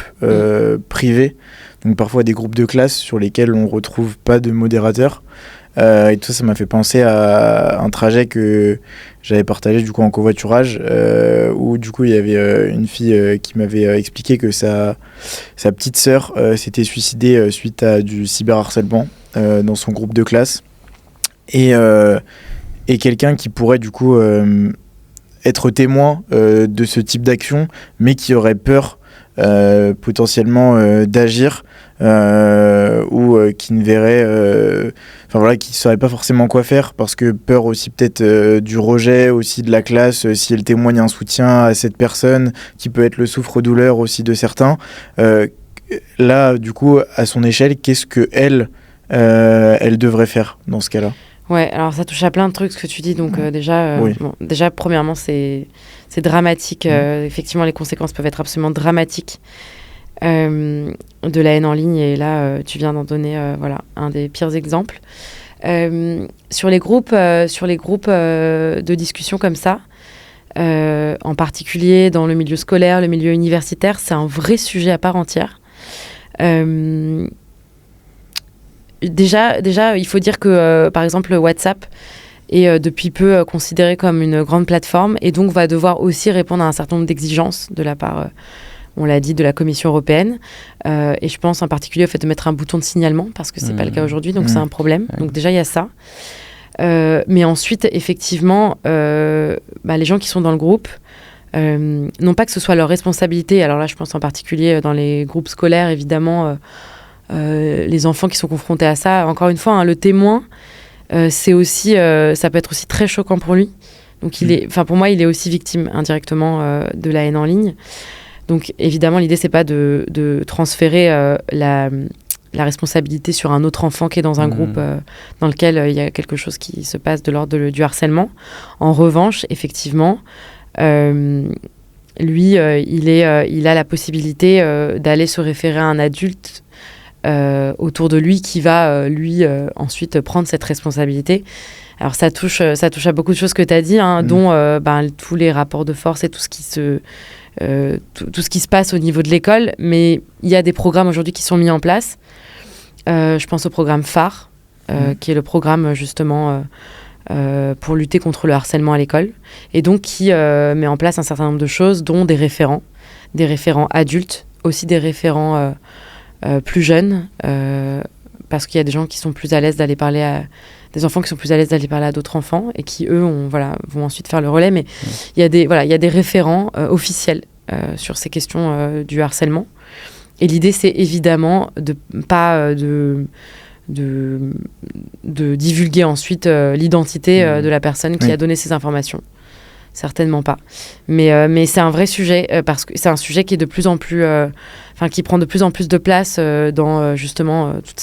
Speaker 2: privés. Donc parfois des groupes de classe sur lesquels on ne retrouve pas de modérateur. Et tout ça, ça m'a fait penser à un trajet que j'avais partagé du coup en covoiturage, où du coup il y avait une fille qui m'avait expliqué que sa petite sœur s'était suicidée suite à du cyberharcèlement dans son groupe de classe. Et quelqu'un qui pourrait du coup être témoin de ce type d'action, mais qui aurait peur potentiellement d'agir, ou qui ne verrait, qui ne saurait pas forcément quoi faire, parce que peur aussi peut-être du rejet aussi de la classe, si elle témoigne un soutien à cette personne, qui peut être le souffre-douleur aussi de certains. Là, du coup, à son échelle, qu'est-ce que elle devrait faire dans ce cas-là ?
Speaker 1: Ouais, alors ça touche à plein de trucs ce que tu dis, donc déjà premièrement c'est dramatique, effectivement les conséquences peuvent être absolument dramatiques de la haine en ligne, et là tu viens d'en donner un des pires exemples. Sur les groupes de discussion comme ça, en particulier dans le milieu scolaire, le milieu universitaire, c'est un vrai sujet à part entière. Déjà, il faut dire que, par exemple, WhatsApp est depuis peu considéré comme une grande plateforme, et donc va devoir aussi répondre à un certain nombre d'exigences de la part, on l'a dit, de la Commission européenne. Et je pense en particulier au fait de mettre un bouton de signalement, parce que c'est pas le cas aujourd'hui, donc c'est un problème. Donc déjà, il y a ça. Mais ensuite, effectivement, les gens qui sont dans le groupe, non pas que ce soit leur responsabilité, alors là, je pense en particulier dans les groupes scolaires, évidemment... les enfants qui sont confrontés à ça, encore une fois, le témoin, c'est aussi, ça peut être aussi très choquant pour lui. Donc pour moi, il est aussi victime indirectement de la haine en ligne. Donc évidemment, l'idée c'est pas de transférer la responsabilité sur un autre enfant qui est dans un groupe dans lequel il y a quelque chose qui se passe de l'ordre du harcèlement. En revanche, effectivement, lui, il a la possibilité d'aller se référer à un adulte autour de lui qui va ensuite prendre cette responsabilité. Alors ça touche à beaucoup de choses que tu as dit, dont tous les rapports de force et tout ce qui se passe au niveau de l'école, mais il y a des programmes aujourd'hui qui sont mis en place. Je pense au programme phare, qui est le programme justement pour lutter contre le harcèlement à l'école, et donc qui met en place un certain nombre de choses, dont des référents adultes, aussi des référents plus jeunes, parce qu'il y a des gens qui sont plus à l'aise d'aller parler à des enfants qui sont plus à l'aise d'aller parler à d'autres enfants, et qui eux vont ensuite faire le relais, mais il y a des référents officiels sur ces questions du harcèlement, et l'idée c'est évidemment de pas de divulguer ensuite l'identité de la personne qui a donné ces informations. Certainement pas. Mais c'est un vrai sujet, parce que c'est un sujet qui est de plus en plus... qui prend de plus en plus de place dans justement toutes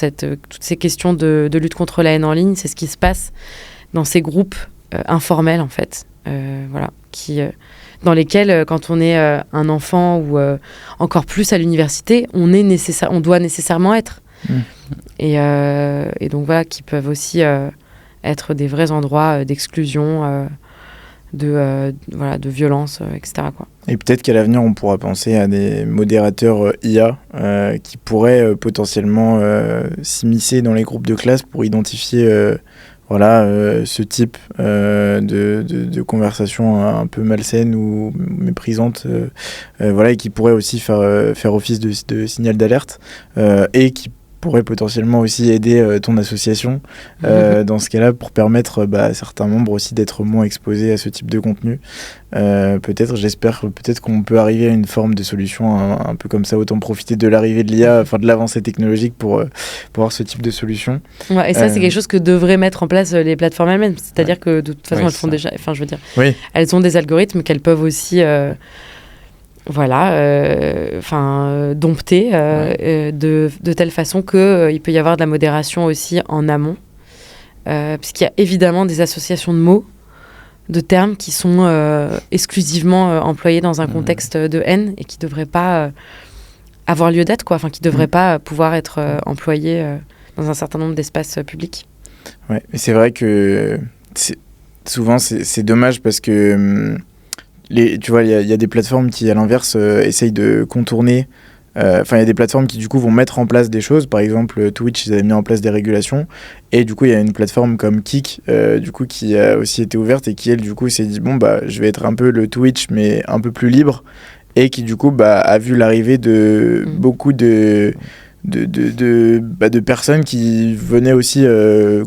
Speaker 1: ces questions de lutte contre la haine en ligne. C'est ce qui se passe dans ces groupes informels, en fait. Dans lesquels, quand on est un enfant ou encore plus à l'université, on doit nécessairement être. Et donc voilà, qui peuvent aussi être des vrais endroits d'exclusion, de violence, etc. quoi.
Speaker 2: Et peut-être qu'à l'avenir, on pourra penser à des modérateurs IA qui pourraient potentiellement s'immiscer dans les groupes de classe pour identifier ce type de conversation un peu malsaine ou méprisante, et qui pourrait aussi faire office de signal d'alerte, et qui pourrait potentiellement aussi aider ton association dans ce cas-là, pour permettre à certains membres aussi d'être moins exposés à ce type de contenu. J'espère qu'on peut arriver à une forme de solution un peu comme ça, autant profiter de l'arrivée de l'IA, de l'avancée technologique pour avoir ce type de solution.
Speaker 1: Ouais, et ça, c'est quelque chose que devraient mettre en place les plateformes elles-mêmes. C'est-à-dire que de toute façon, elles font déjà... elles ont des algorithmes qu'elles peuvent aussi... dompter de telle façon qu'il peut y avoir de la modération aussi en amont. Puisqu'il y a évidemment des associations de mots, de termes qui sont exclusivement employés dans un contexte de haine et qui ne devraient pas avoir lieu d'être, quoi. Enfin, qui ne devraient pas pouvoir être employés dans un certain nombre d'espaces publics.
Speaker 2: Ouais, mais c'est vrai que souvent c'est dommage parce que tu vois, il y a des plateformes qui, à l'inverse, essayent de contourner. Enfin, il y a des plateformes qui, du coup, vont mettre en place des choses. Par exemple, Twitch, ils avaient mis en place des régulations. Et du coup, il y a une plateforme comme Kik, du coup, qui a aussi été ouverte et qui, elle, du coup, s'est dit, bon, bah, je vais être un peu le Twitch, mais un peu plus libre. Et qui, du coup, bah, a vu l'arrivée de beaucoup de personnes qui venaient aussi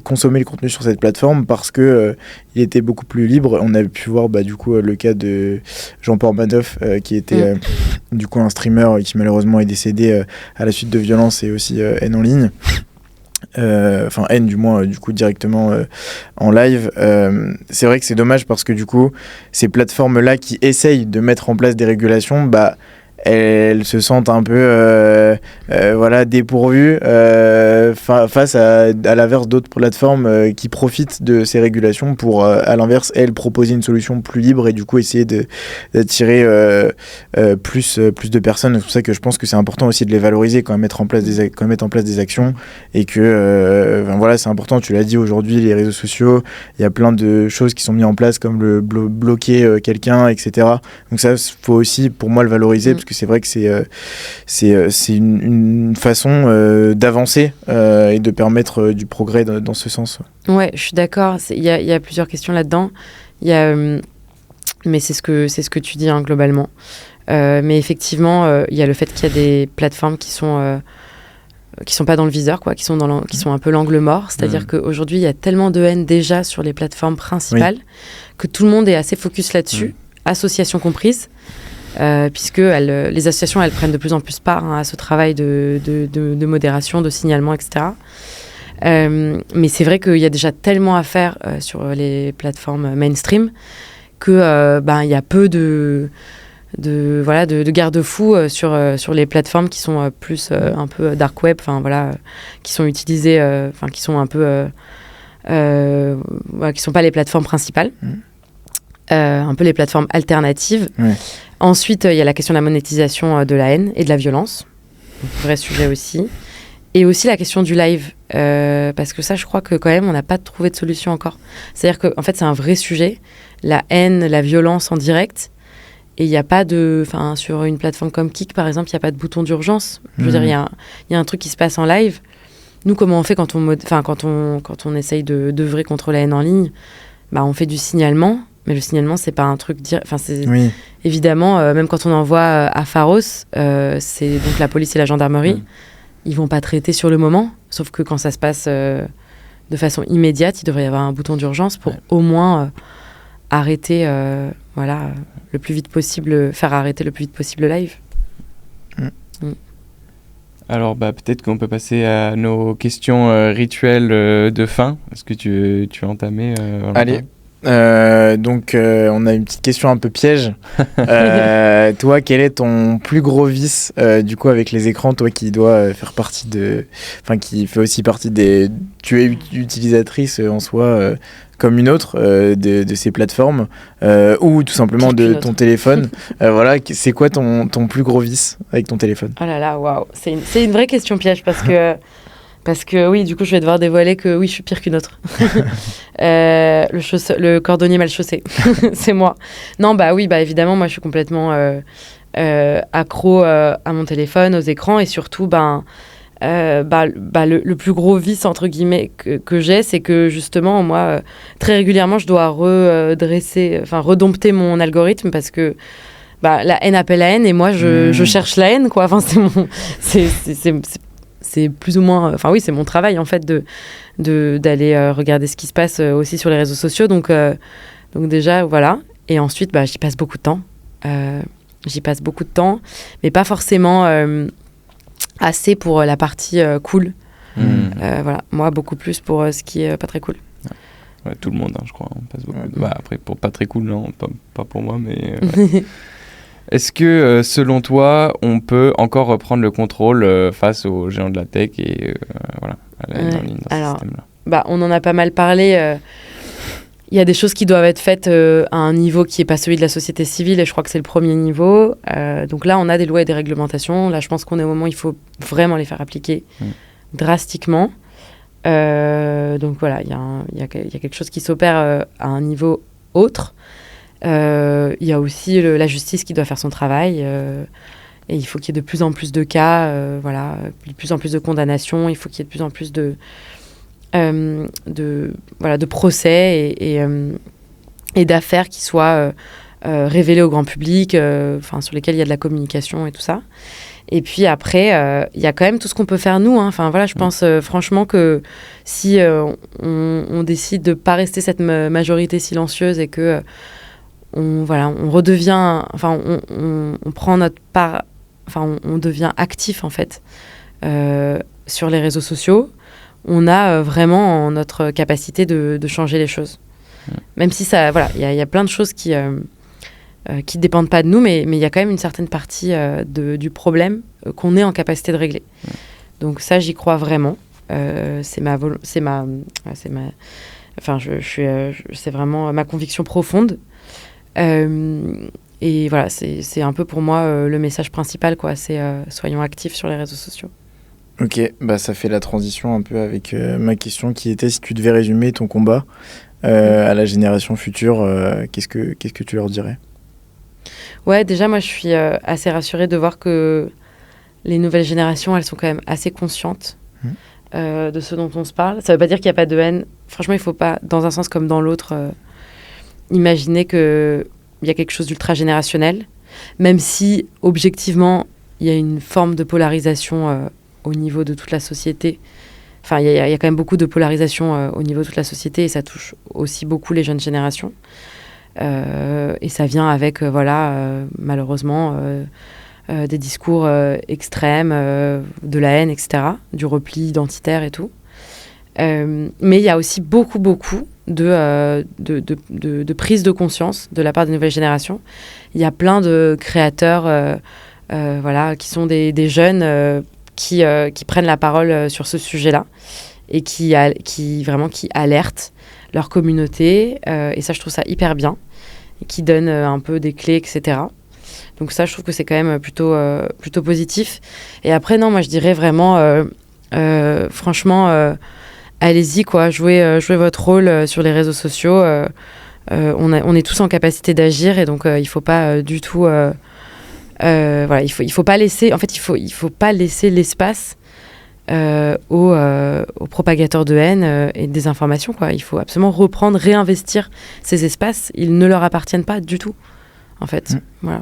Speaker 2: consommer le contenu sur cette plateforme parce que il était beaucoup plus libre. On a pu voir du coup le cas de Jean-Paul Madoff qui était du coup un streamer qui malheureusement est décédé à la suite de violences et aussi haine en ligne. Enfin haine du moins du coup directement en live. C'est vrai que c'est dommage parce que du coup ces plateformes là qui essayent de mettre en place des régulations, elles se sentent un peu dépourvues face à l'inverse d'autres plateformes qui profitent de ces régulations pour à l'inverse elles proposer une solution plus libre et du coup essayer d'attirer plus de personnes. C'est pour ça que je pense que c'est important aussi de les valoriser quand mettre en place des actions et que c'est important, tu l'as dit, aujourd'hui les réseaux sociaux, il y a plein de choses qui sont mises en place comme le bloquer quelqu'un, etc. Donc ça faut aussi pour moi le valoriser parce que c'est vrai que c'est une façon d'avancer et de permettre du progrès dans ce sens.
Speaker 1: Ouais, je suis d'accord. Il y a plusieurs questions là-dedans. Mais c'est ce que tu dis globalement. Mais effectivement, il y a le fait qu'il y a des plateformes qui sont pas dans le viseur, quoi, qui sont un peu l'angle mort. C'est-à-dire qu'aujourd'hui, il y a tellement de haine déjà sur les plateformes principales que tout le monde est assez focus là-dessus, associations comprises. Puisque les associations elles prennent de plus en plus part à ce travail de modération, de signalement, etc. Mais c'est vrai qu'il y a déjà tellement à faire sur les plateformes mainstream que il y a peu de garde-fous sur les plateformes qui sont plus un peu dark web, qui sont utilisées, qui sont un peu qui sont pas les plateformes principales. Un peu les plateformes alternatives. Ensuite, il y a la question de la monétisation de la haine et de la violence. Vrai sujet aussi. Et aussi la question du live. Parce que ça, je crois que quand même, on n'a pas trouvé de solution encore. C'est-à-dire qu'en fait, c'est un vrai sujet. La haine, la violence en direct. Et il n'y a pas de... Enfin, sur une plateforme comme Kik, par exemple, il n'y a pas de bouton d'urgence. Je veux dire, il y a un truc qui se passe en live. Nous, comment on fait quand on essaye d'œuvrer contre la haine en ligne ? On fait du signalement. Mais le signalement, c'est pas un truc... Évidemment, même quand on envoie à Pharos, c'est donc la police et la gendarmerie, ils vont pas traiter sur le moment, sauf que quand ça se passe de façon immédiate, il devrait y avoir un bouton d'urgence pour au moins arrêter, le plus vite possible, faire arrêter le plus vite possible le live.
Speaker 3: Alors, peut-être qu'on peut passer à nos questions rituelles de fin. Est-ce que tu veux entamer
Speaker 2: Allez. Donc on a une petite question un peu piège. Toi, quel est ton plus gros vice du coup avec les écrans, toi qui dois faire partie qui fait aussi partie des... Tu es utilisatrice en soi comme une autre de ces plateformes ou tout simplement de ton téléphone. C'est quoi ton plus gros vice avec ton téléphone ?
Speaker 1: Oh là là, waouh, c'est une vraie question piège parce que oui, du coup, je vais devoir dévoiler que oui, je suis pire qu'une autre. Le cordonnier mal chaussé, c'est moi. Non, évidemment, moi, je suis complètement accro à mon téléphone, aux écrans, et surtout, le plus gros vice, entre guillemets, que j'ai, c'est que justement, moi, très régulièrement, je dois redompter mon algorithme parce que la haine appelle la haine, et moi, je cherche la haine, quoi. Enfin, c'est plus ou moins... c'est mon travail, en fait, d'aller regarder ce qui se passe aussi sur les réseaux sociaux. Donc déjà, voilà. Et ensuite, j'y passe beaucoup de temps. Mais pas forcément assez pour la partie cool. Moi, beaucoup plus pour ce qui est pas très cool.
Speaker 3: Ouais, tout le monde, je crois. On passe beaucoup après, pour pas très cool, non. Pas pour moi, mais... Est-ce que, selon toi, on peut encore reprendre le contrôle face aux géants de la tech et voilà, aller en ligne dans ce système-là?
Speaker 1: On en a pas mal parlé. Il y a des choses qui doivent être faites à un niveau qui n'est pas celui de la société civile, et je crois que c'est le premier niveau. Donc là, on a des lois et des réglementations. Là, je pense qu'on est au moment où il faut vraiment les faire appliquer drastiquement. Donc voilà, il y a quelque chose qui s'opère à un niveau autre. Il y a aussi la justice qui doit faire son travail. Et il faut qu'il y ait de plus en plus de cas, de plus en plus de condamnations. Il faut qu'il y ait de plus en plus de procès et d'affaires qui soient révélées au grand public, sur lesquelles il y a de la communication et tout ça. Et puis après, il y a quand même tout ce qu'on peut faire nous. Je pense franchement que si on décide de ne pas rester cette majorité silencieuse et que on redevient, on prend notre part, on devient actif en fait sur les réseaux sociaux. On a vraiment notre capacité de changer les choses. Même si ça, il y a plein de choses qui dépendent pas de nous, mais il y a quand même une certaine partie du problème qu'on est en capacité de régler. Donc ça, j'y crois vraiment. C'est vraiment ma conviction profonde. Et voilà, c'est un peu pour moi le message principal, quoi. C'est soyons actifs sur les réseaux sociaux.
Speaker 2: Ok, ça fait la transition un peu avec ma question qui était si tu devais résumer ton combat à la génération future, qu'est-ce que tu leur dirais ?
Speaker 1: Ouais, déjà, moi, je suis assez rassurée de voir que les nouvelles générations, elles sont quand même assez conscientes de ce dont on se parle. Ça veut pas dire qu'il n'y a pas de haine. Franchement, il ne faut pas, dans un sens comme dans l'autre, imaginer qu'il y a quelque chose d'ultra générationnel, même si, objectivement, il y a une forme de polarisation au niveau de toute la société. Il y a quand même beaucoup de polarisation au niveau de toute la société, et ça touche aussi beaucoup les jeunes générations. Et ça vient avec, malheureusement, des discours extrêmes, de la haine, etc., du repli identitaire et tout. Mais il y a aussi beaucoup de prise de conscience de la part des nouvelles générations. Il y a plein de créateurs qui sont des jeunes qui prennent la parole sur ce sujet-là et qui alertent leur communauté. Et ça, je trouve ça hyper bien. Et qui donnent un peu des clés, etc. Donc ça, je trouve que c'est quand même plutôt positif. Et après, non, moi, je dirais vraiment, franchement, allez-y, quoi. Jouez votre rôle sur les réseaux sociaux. On est tous en capacité d'agir, et donc il ne faut pas du tout... il faut pas laisser... En fait, il faut pas laisser l'espace aux propagateurs de haine et de désinformation, quoi. Il faut absolument réinvestir ces espaces. Ils ne leur appartiennent pas du tout, en fait. Voilà.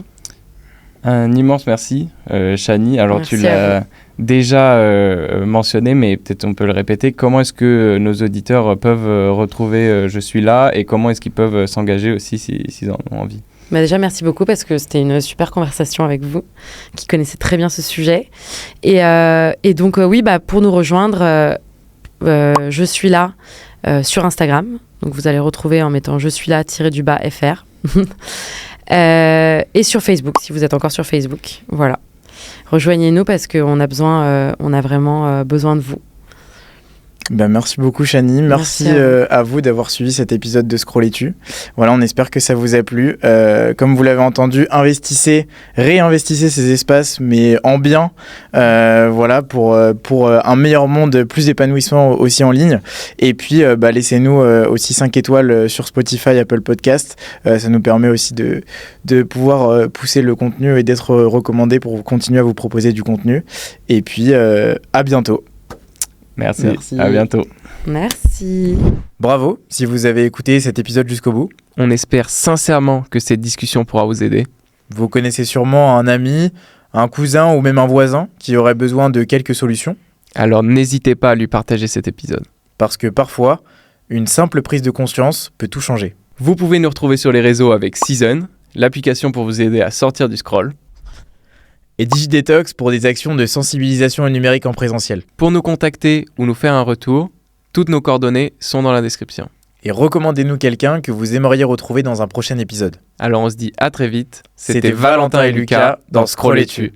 Speaker 3: Un immense merci, Chani. Alors,
Speaker 1: merci,
Speaker 3: tu l'as déjà mentionné, mais peut-être on peut le répéter. Comment est-ce que nos auditeurs peuvent retrouver Je suis là, et comment est-ce qu'ils peuvent s'engager aussi s'ils en ont envie ?
Speaker 1: Déjà, merci beaucoup, parce que c'était une super conversation avec vous, qui connaissez très bien ce sujet. Et donc, pour nous rejoindre, je suis là sur Instagram. Donc, vous allez retrouver en mettant je suis là-FR. Et sur Facebook, si vous êtes encore sur Facebook. Voilà. Rejoignez-nous, parce qu'on a vraiment besoin de vous.
Speaker 2: Merci beaucoup, Chani. Merci à vous d'avoir suivi cet épisode de Scrolletu. Voilà, on espère que ça vous a plu. Comme vous l'avez entendu, réinvestissez ces espaces, mais en bien. Pour un meilleur monde plus épanouissant aussi en ligne. Et puis, laissez-nous aussi 5 étoiles sur Spotify, Apple Podcast. Ça nous permet aussi de pouvoir pousser le contenu et d'être recommandé pour continuer à vous proposer du contenu. Et puis, à bientôt.
Speaker 3: Merci. À bientôt.
Speaker 1: Merci.
Speaker 2: Bravo si vous avez écouté cet épisode jusqu'au bout.
Speaker 3: On espère sincèrement que cette discussion pourra vous aider.
Speaker 2: Vous connaissez sûrement un ami, un cousin ou même un voisin qui aurait besoin de quelques solutions.
Speaker 3: Alors n'hésitez pas à lui partager cet épisode.
Speaker 2: Parce que parfois, une simple prise de conscience peut tout changer.
Speaker 3: Vous pouvez nous retrouver sur les réseaux avec Season, l'application pour vous aider à sortir du scroll.
Speaker 2: Et DigiDetox pour des actions de sensibilisation numérique en présentiel.
Speaker 3: Pour nous contacter ou nous faire un retour, toutes nos coordonnées sont dans la description.
Speaker 2: et recommandez-nous quelqu'un que vous aimeriez retrouver dans un prochain épisode.
Speaker 3: Alors on se dit à très vite.
Speaker 2: C'était Valentin et Lucas dans Scroll et Tu.